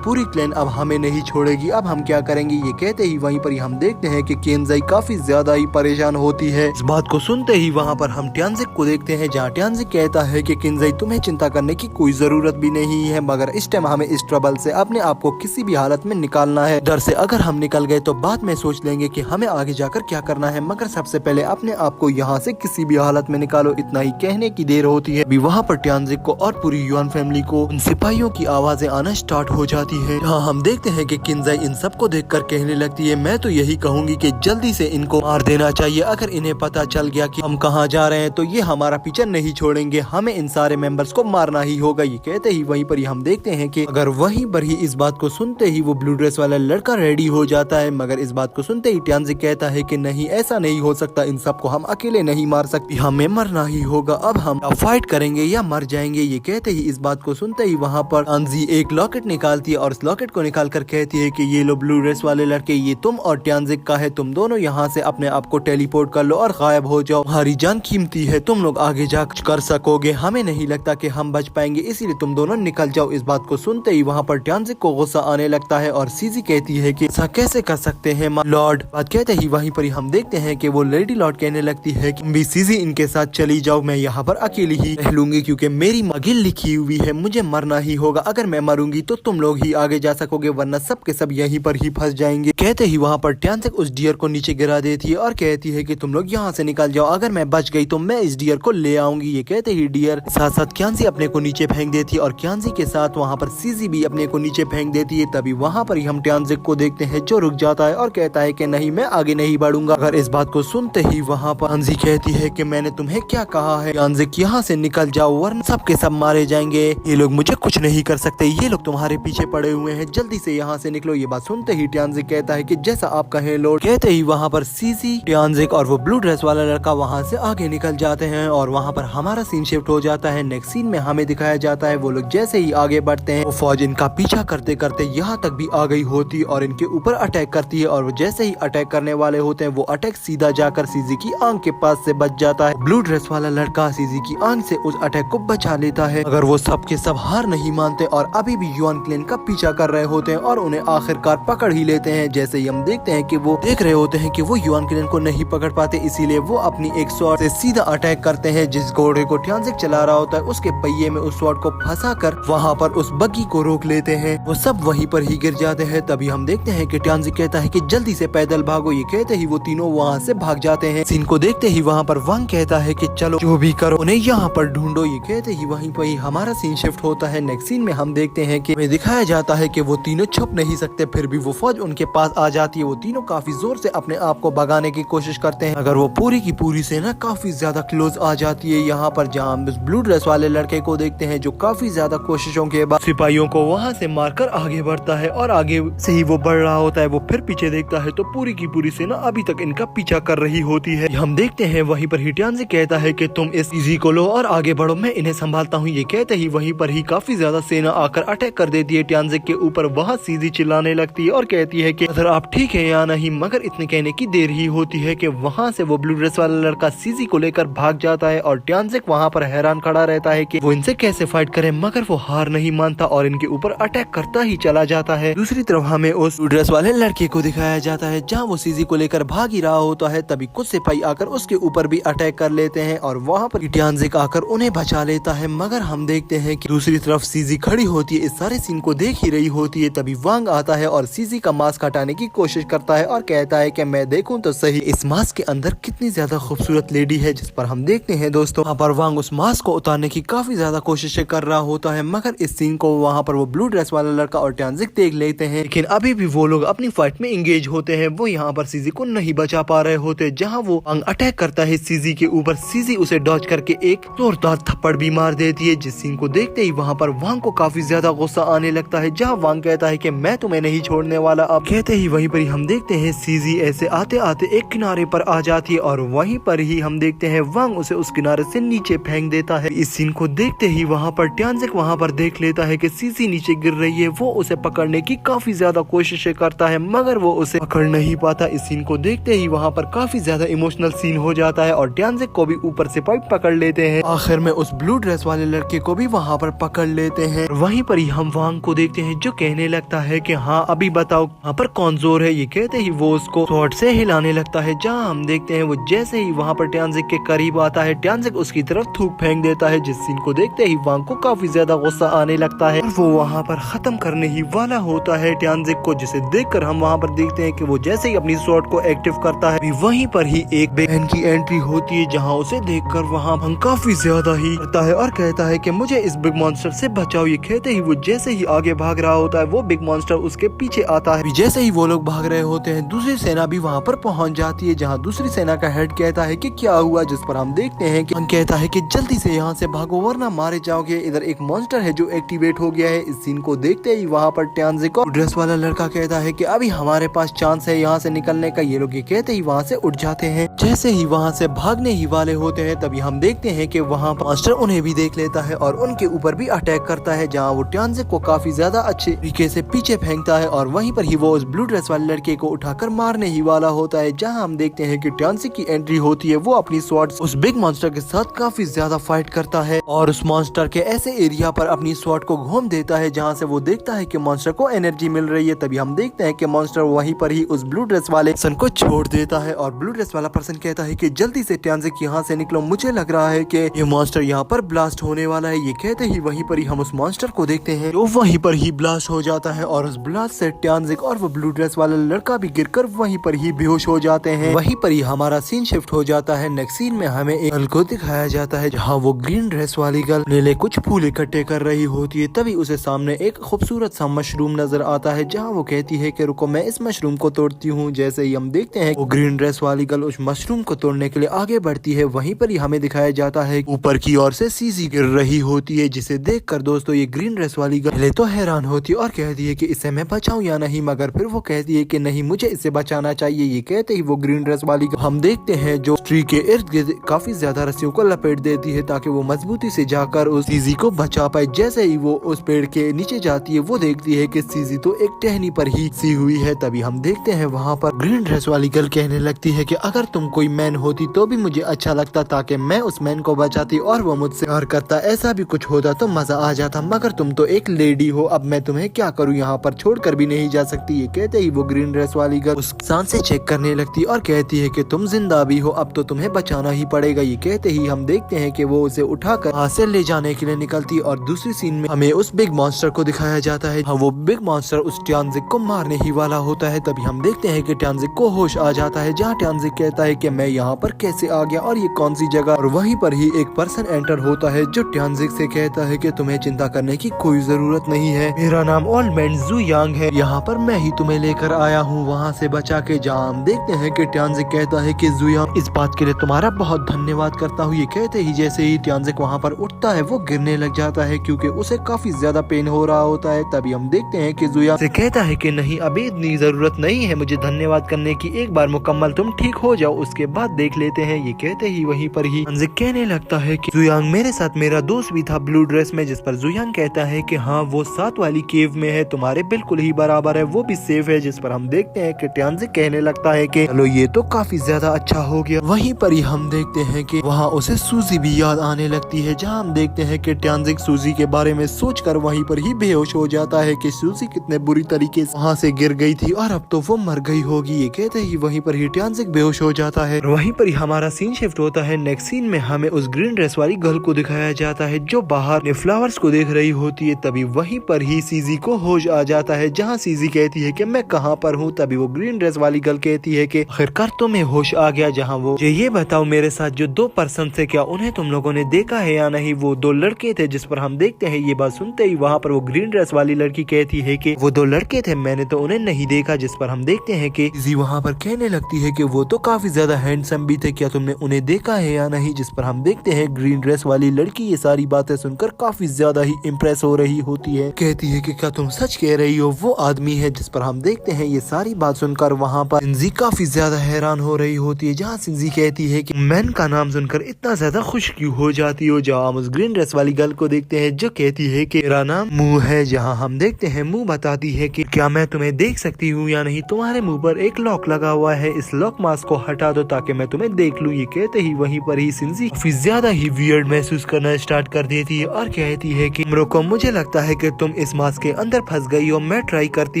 पूरी क्लैन अब हमें नहीं छोड़ेगी, अब हम क्या करेंगे। ये कहते ही वहीं पर ही हम देखते हैं कि किंजई काफी ज्यादा ही परेशान होती है। इस बात को सुनते ही वहाँ पर हम ट्यानजिक को देखते हैं, जहाँ ट्यानजिक कहता है कि किंजई तुम्हें चिंता करने की कोई जरूरत भी नहीं है, मगर इस टाइम हमें इस ट्रबल से अपने आप को किसी भी हालत में निकालना है। डर से अगर हम निकल गए तो बाद में सोच लेंगे कि हमें आगे जाकर क्या करना है, मगर सबसे पहले अपने आपको यहाँ से किसी भी हालत में निकालो, इतना ही कहने की देर होती है। वहाँ पर ट्यांजिक को और पूरी युआन फैमिली को उन सिपाहियों की आवाजें आना स्टार्ट हो जाती है। हाँ, हम देखते हैं कि किन्जाई इन सबको देखकर कहने लगती है, मैं तो यही कहूंगी कि जल्दी से इनको मार देना चाहिए। अगर इन्हें पता चल गया कि हम कहाँ जा रहे हैं तो ये हमारा पीछा नहीं छोड़ेंगे, हमें इन सारे मेंबर्स को मारना ही होगा। ये कहते ही वहीं पर ही हम देखते हैं कि अगर वहीं पर ही इस बात को सुनते ही वो ब्लू ड्रेस वाला लड़का रेडी हो जाता है, मगर इस बात को सुनते ही ट्यांजिक कहता है कि नहीं, ऐसा नहीं हो सकता, इन सबको हम अकेले नहीं मार सकते, हमें मरना ही होगा, अब हम फाइट करेंगे या मर जाएंगे। ये कहते ही इस बात को सुनते ही वहाँ पर अंजी एक लॉकेट निकालती है और इस लॉकेट को निकाल कर कहती है कि ये लो ब्लू ड्रेस वाले लड़के, ये तुम और ट्यांजिक का है, तुम दोनों यहाँ से अपने आप को टेलीपोर्ट कर लो और गायब हो जाओ, हमारी जान कीमती है, तुम लोग आगे जा कर सकोगे, हमें नहीं लगता कि हम बच पाएंगे, इसीलिए तुम दोनों निकल जाओ। इस बात को सुनते ही वहाँ पर ट्यांजिक को गुस्सा आने लगता है और सीजी कहती है कि ऐसा कैसे कर सकते हैं लॉर्ड। बात कहते ही वहीं पर ही हम देखते हैं कि वो लेडी लॉर्ड कहने लगती है कि भी सीजी इनके साथ चली जाओ, मैं यहाँ पर अकेली ही रह लूंगी क्योंकि मेरी मगिल लिखी हुई है, मुझे मरना ही होगा, अगर मैं मरूंगी तो तुम लोग ही आगे जा सकोगे वरना सब के सब यहीं पर ही फंस जाएंगे। कहते ही वहाँ पर ट्यांजिक उस डियर को नीचे गिरा देती है और कहती है कि तुम लोग यहाँ से निकल जाओ, अगर मैं बच गई तो मैं इस डियर को ले आऊंगी। ये कहते ही डियर साथ साथ क्यांसी अपने को नीचे फेंक देती है और क्यांसी के साथ वहाँ पर सीजी भी अपने को नीचे फेंक देती है। तभी वहाँ पर ही हम ट्यांजिक को देखते हैं जो रुक जाता है और कहता है कि नहीं, मैं आगे नहीं बढ़ूंगा। अगर इस बात को सुनते ही वहाँ पर अंजी कहती है कि मैंने तुम्हें क्या कहा है, ट्यांजिक यहाँ से निकल जाओ वरना सब के सब मारे जाएंगे, ये लोग मुझे कुछ नहीं कर सकते, ये लोग तुम्हारे पीछे पड़े हुए हैं, जल्दी से यहाँ से निकलो। ये बात सुनते ही ट्यांजिक कहता है कि जैसा आप कहें लॉर्ड। कहते ही वहाँ पर सीजी, ट्यांजिक और वो ब्लू ड्रेस वाला लड़का वहाँ से आगे निकल जाते हैं और वहाँ पर हमारा सीन शिफ्ट हो जाता है। नेक्स्ट सीन में हमें दिखाया जाता है वो लोग जैसे ही आगे बढ़ते हैं, वो फौज इनका पीछा करते करते यहाँ तक भी आ गई होती और इनके ऊपर अटैक करती है और वो जैसे ही अटैक करने वाले होते हैं वो अटैक सीधा जाकर सीजी की आंख के पास से बच जाता है। ब्लू ड्रेस वाला लड़का सीजी की आंख से उस अटैक को बचा लेता है। अगर वो सब के सब हार नहीं मानते और अभी भी युआन क्लैन का पीछा कर रहे होते हैं और उन्हें आखिरकार पकड़ ही लेते हैं। जैसे ही हम देखते हैं कि वो देख रहे होते हैं कि वो युआन क्लैन को नहीं पकड़ पाते, इसीलिए वो अपनी एक स्वॉर्ड से सीधा अटैक करते हैं। जिस घोड़े को ट्यांजिक चला रहा होता है उसके पहिए में उस स्वॉर्ड को फंसा कर वहाँ पर उस बग्गी को रोक लेते हैं, वो सब वहीं पर ही गिर जाते हैं। तभी हम देखते हैं कि ट्यांजिक कहता है कि जल्दी से पैदल भागो। ये कहते ही वो तीनों वहाँ से भाग जाते हैं। सीन को देखते ही वहाँ पर वांग कहता है कि चलो जो भी करो उन्हें यहाँ पर ढूंढो। ये कहते ही वहीं पर ही हमारा सीन शिफ्ट होता है। नेक्स्ट सीन में हम देखते हैं कि हमें दिखाया जाता है कि वो तीनों छुप नहीं सकते, फिर भी वो फौज उनके पास आ जाती है। वो तीनों काफी जोर से अपने आप को भगाने की कोशिश करते हैं, अगर वो पूरी की पूरी सेना काफी ज्यादा क्लोज आ जाती है यहाँ पर, जहाँ हम उस ब्लू ड्रेस वाले लड़के को देखते हैं जो काफी ज्यादा कोशिशों के बाद सिपाहियों को वहाँ से मारकर आगे बढ़ता है और आगे से ही वो बढ़ रहा होता है। वो फिर पीछे देखता है तो पूरी की पूरी सेना अभी तक इनका पीछा कर रही होती है। हम देखते हैं वहीं पर ही ट्यांजिक कहता है कि तुम इस सीजी को लो और आगे बढ़ो, मैं इन्हें संभालता हूँ। ये कहते ही वहीं पर ही काफी ज्यादा सेना आकर अटैक कर देती है ट्यांजिक के ऊपर। वहाँ सीजी चिल्लाने लगती है और कहती है कि अगर आप ठीक है या नहीं, मगर इतने कहने की देर ही होती है कि वहाँ से वो ब्लू ड्रेस वाला लड़का सीजी को लेकर भाग जाता है और ट्यांजिक वहाँ पर हैरान खड़ा रहता है कि वो इनसे कैसे फाइट करे, मगर वो हार नहीं मानता और इनके ऊपर अटैक करता ही चला जाता है। दूसरी तरफ हमें उस ब्लू ड्रेस वाले लड़के को दिखाया जाता है जहाँ वो सीजी को लेकर भाग ही रहा होता है। तभी कुछ सिपाही आकर उसके ऊपर भी अटैक कर लेते हैं और वहाँ पर ट्यांजिक आकर उन्हें बचा लेता है। मगर हम देखते हैं कि दूसरी तरफ सीजी खड़ी होती है, इस सारे सीन को देख ही रही होती है। तभी वांग आता है और सीजी का मास्क हटाने की कोशिश करता है और कहता है कि मैं देखूं तो सही इस मास्क के अंदर कितनी ज्यादा खूबसूरत लेडी है। जिस पर हम देखते हैं दोस्तों वहाँ पर वांग उस मास्क को उतारने की काफी ज्यादा कोशिशें कर रहा होता है, मगर इस सीन को वहाँ पर वो ब्लू ड्रेस वाला लड़का और ट्यांजिक देख लेते हैं। लेकिन अभी भी वो लोग अपनी फाइट में एंगेज होते हैं, वो यहाँ पर सीजी को नहीं बचा पा रहे होते। जहाँ वो वांग अटैक करता है सीजी के ऊपर, सीजी उसे डॉज करके एक जोरदार थप्पड़ भी मार देती है। जिस सीन को देखते ही वहाँ पर वांग को काफी ज्यादा गुस्सा आने लगता है, जहाँ वांग कहता है कि मैं तुम्हें नहीं छोड़ने वाला। अब कहते ही वहीं पर ही हम देखते हैं सीजी ऐसे आते आते एक किनारे पर आ जाती है और वहीं पर ही हम देखते हैं वांग उसे उस किनारे से नीचे फेंक देता है। इस सीन को देखते ही वहाँ पर ट्यांजिक वहाँ पर देख लेता है कि सीजी नीचे गिर रही है। वो उसे पकड़ने की काफी ज्यादा कोशिशें करता है, मगर वो उसे पकड़ नहीं पाता। इस सीन को देखते ही वहाँ पर काफी ज्यादा इमोशनल सीन हो जाता है और ट्यांजिक को भी ऊपर से पाइप पकड़ लेते हैं। आखिर में उस ब्लू ड्रेस वाले लड़के को भी वहाँ पर पकड़ लेते हैं। वहीं पर ही हम वांग को देखते हैं जो कहने लगता है कि हाँ अभी बताओ यहाँ पर कौन जोर है। ये कहते ही वो उसको स्वॉर्ड से हिलाने लगता है, जहाँ हम देखते हैं वो जैसे ही वहाँ पर ट्यांजिक के करीब आता है, ट्यांजिक उसकी तरफ थूक फेंक देता है। जिस सीन को देखते ही वांग को काफी ज्यादा गुस्सा आने लगता है और वो वहाँ पर खत्म करने ही वाला होता है ट्यांजिक को, जिसे देखकर हम वहाँ पर देखते हैं कि वो जैसे ही अपनी स्वॉर्ड को एक्टिव करता है, वहीं पर ही एक बहन की एंट्री होती है, जहाँ उसे देखकर वहाँ भंग काफी ज्यादा ही करता है और कहता है कि मुझे इस बिग मॉन्स्टर से बचाओ। ये कहते ही वो जैसे ही आगे भाग रहा होता है, वो बिग मॉन्स्टर उसके पीछे आता है। जैसे ही वो लोग भाग रहे होते हैं, दूसरी सेना भी वहाँ पर पहुँच जाती है, जहाँ दूसरी सेना का हेड कहता है कि क्या हुआ, जिस पर हम देखते हैं कि कहता है कि जल्दी से यहाँ से भागो वरना मारे जाओगे। इधर एक मॉन्स्टर है जो एक्टिवेट हो गया है। इस सीन को देखते ही वहाँ पर ट्यानजिक और ड्रेस वाला लड़का कहता है कि अभी हमारे पास चांस है यहाँ से निकलने का। ये लोग ये कहते ही वहाँ से उठ जाते हैं। जैसे ही वहाँ से भागने ही वाले होते हैं, तभी हम देखते हैं कि वहाँ पर मास्टर उन्हें भी देख लेता है और उनके ऊपर भी अटैक करता है, जहाँ वो ट्यानजिक को काफी ज्यादा अच्छे तरीके से पीछे फेंकता है और वहीं पर ही वो उस ब्लू ड्रेस वाले लड़के को उठाकर मारने ही वाला होता है। जहाँ हम देखते हैं कि ट्यानजिक की एंट्री होती है। वो अपनी स्वॉर्ड उस बिग मॉन्स्टर के साथ काफी ज्यादा फाइट करता है और उस मॉन्स्टर के ऐसे एरिया पर अपनी स्वॉर्ड को घूम देता है, जहाँ से वो देखता है कि मॉन्स्टर को एनर्जी मिल रही है। तभी हम देखते हैं कि मॉन्स्टर वहीं पर ही उस ब्लू ड्रेस वाले पर्सन को छोड़ देता है और ब्लू ड्रेस वाला पर्सन कहता है कि जल्दी से ट्यानजिक यहाँ से निकलो, मुझे लग रहा है कि ये मॉन्स्टर यहाँ पर ब्लास्ट होने वाला है। ये कहते ही वहीं पर ही हम उस मॉन्स्टर को देखते हैं, तो वहीं पर ही ब्लास्ट हो जाता है और उस ब्लास्ट से ट्यानजिक और वो ब्लू ड्रेस वाला लड़का भी गिरकर वहीं पर ही बेहोश हो जाते हैं। वहीं पर ही हमारा सीन शिफ्ट हो जाता है। नेक्स्ट सीन में हमें एक गर्ल को दिखाया जाता है, जहाँ वो ग्रीन ड्रेस वाली गर्ल अपने लिए कुछ फूल इकट्ठे कर रही होती है। तभी उसे सामने एक खूबसूरत सा मशरूम नजर आता है, जहाँ वो कहती है कि रुको मैं इस मशरूम को तोड़ती हूँ। जैसे ही हम देखते हैं वो ग्रीन ड्रेस वाली गर्ल उस मशरूम को तोड़ने के लिए आगे बढ़ती है। वहीं पर ही हमें दिखाया जाता है ऊपर की ओर से सीजी गिर रही होती है, जिसे देखकर दोस्तों ये ग्रीन ड्रेस वाली गर्ल पहले तो हैरान होती है और कहती है कि इसे मैं बचाऊं या नहीं, मगर फिर वो कहती है कि नहीं मुझे इसे बचाना चाहिए। ये कहते ही वो ग्रीन ड्रेस वाली हम देखते हैं जो ट्री के इर्द गिर्द काफी ज्यादा रस्सियों को लपेट देती है ताकि वो मजबूती से जाकर उस सीजी को बचा पाए। जैसे ही वो उस पेड़ के नीचे जाती है, वो देखती है कि सीजी तो एक टहनी पर ही सी हुई है। तभी हम देखते हैं वहाँ पर ग्रीन ड्रेस वाली गर्ल कहने लगती है कि अगर तुम कोई मैन होती तो भी मुझे अच्छा लगता, ताकि मैं उस मैन को बचाती और वो मुझसे प्यार करता। ऐसा भी कुछ होता तो मजा आ जाता, मगर तुम तो एक लेडी हो, अब मैं तुम्हें क्या करूँ, यहाँ पर छोड़कर भी नहीं जा सकती। ये कहते ही वो ग्रीन ड्रेस वाली गर्ल उस सांसें चेक करने लगती और कहती है कि तुम जिंदा भी हो, अब तो तुम्हें बचाना ही पड़ेगा। ये कहते ही हम देखते हैं कि वो उसे उठाकर वहाँ से ले जाने के लिए निकलती और दूसरी सीन में हमें उस बिग मॉन्स्टर को दिखाया जाता है। वो बिग मॉन्स्टर उस ट्यानजिक को मारने ही वाला होता है। तभी हम देखते हैं कि ट्यानजिक को होश आ जाता है, जहाँ ट्यानजिक कहता है कि मैं यहाँ पर कैसे आ गया और ये कौन सी जगह। और वहीं पर ही एक पर्सन एंटर होता है जो ट्यानजिक से कहता है कि तुम्हें चिंता करने की कोई जरूरत नहीं है, मेरा नाम ओल्ड मैन जू यांग है, यहाँ पर मैं ही तुम्हें लेकर आया हूँ वहाँ से बचा के। जहाँ हम देखते हैं कि ट्यानजिक कहता है कि जू यांग इस बात के लिए तुम्हारा बहुत धन्यवाद करता हूँ। ये कहते ही जैसे ही ट्यानजिक वहाँ पर उठता है, वो गिरने लग जाता है क्योंकि उसे काफी ज्यादा पेन हो रहा होता है। तभी हम देखते हैं कि जू यांग से कहता है कि नहीं अभी इतनी जरूरत नहीं है मुझे धन्यवाद करने की, एक बार मुकम्मल तुम ठीक हो जाओ उसके बाद देख लेते हैं। ये कहते ही वहीं पर ही ट्यानजिक कहने लगता है कि जू यांग मेरे साथ मेरा दोस्त भी था ब्लू ड्रेस में, जिस पर जू यांग कहता है कि हाँ वो साथ वाली केव में है, तुम्हारे बिल्कुल ही बराबर है, वो भी सेफ है। जिस पर हम देखते हैं कि ट्यानजिक कहने लगता है कि चलो ये तो काफी ज्यादा अच्छा हो गया। वहीं पर ही हम देखते हैं कि वहाँ उसे सूजी भी याद आने लगती है, जहाँ हम देखते हैं कि ट्यानजिक सूजी के बारे में सोचकर वहीं पर ही बेहोश हो जाता है कि सूजी कितने बुरी तरीके से वहाँ से गिर गई थी और अब तो वो मर गई होगी। ये कहते ही वहीं पर ही ट्यानजिक बेहोश हो जाता है। वहीं पर ही हमारा सीन शिफ्ट होता है। नेक्स्ट सीन में हमें उस ग्रीन ड्रेस वाली गर्ल को दिखाया जाता है जो बाहर फ्लावर्स को देख रही होती है। तभी वहीं पर ही सीजी को होश आ जाता है, जहाँ सीजी कहती है कि मैं कहाँ पर हूँ। तभी वो ग्रीन ड्रेस वाली गर्ल कहती है कि आखिरकार तुम्हें होश आ गया। जहाँ वो ये बताओ मेरे साथ जो दो पर्सन थे, क्या उन्हें तुम लोगों ने देखा है या नहीं, वो दो लड़के थे। जिस पर हम देखते हैं ये बात सुनते ही वहाँ पर वो ग्रीन ड्रेस वाली लड़की कहती है कि वो दो लड़के थे, मैंने तो उन्हें नहीं देखा। जिस पर हम देखते हैं कि सीजी वहाँ पर कहने लगती है कि वो तो काफी ज्यादा हैंडसम भी थे, क्या तुमने उन्हें देखा है या नहीं। जिस पर हम देखते हैं ग्रीन ड्रेस वाली लड़की ये सारी बातें सुनकर काफी ज्यादा ही इम्प्रेस हो रही होती है, कहती है कि क्या तुम सच कह रही हो वो आदमी है। जिस पर हम देखते हैं ये सारी बात सुनकर वहाँ पर सिंजी काफी ज्यादा हैरान हो रही होती है, जहाँ सिंजी कहती है कि मैन का नाम सुनकर इतना ज्यादा खुश क्यों हो जाती हो। जहाँ हम उस ग्रीन ड्रेस वाली गर्ल को देखते हैं जो कहती है कि मेरा नाम मुंह है। जहाँ हम देखते हैं मुंह बताती है कि क्या मैं तुम्हें देख सकती हूँ या नहीं, तुम्हारे मुंह पर एक लॉक लगा हुआ है, इस लॉक मास्क को हटा दो ताकि मैं तुम्हें देख लूँ। ये कहते ही वहीं पर ही सिंजी काफी ज्यादा ही वियर्ड महसूस करना स्टार्ट कर देती है और कहती है कि रुको मुझे लगता है कि तुम इस मास्क के अंदर फंस गई हो, मैं ट्राई करती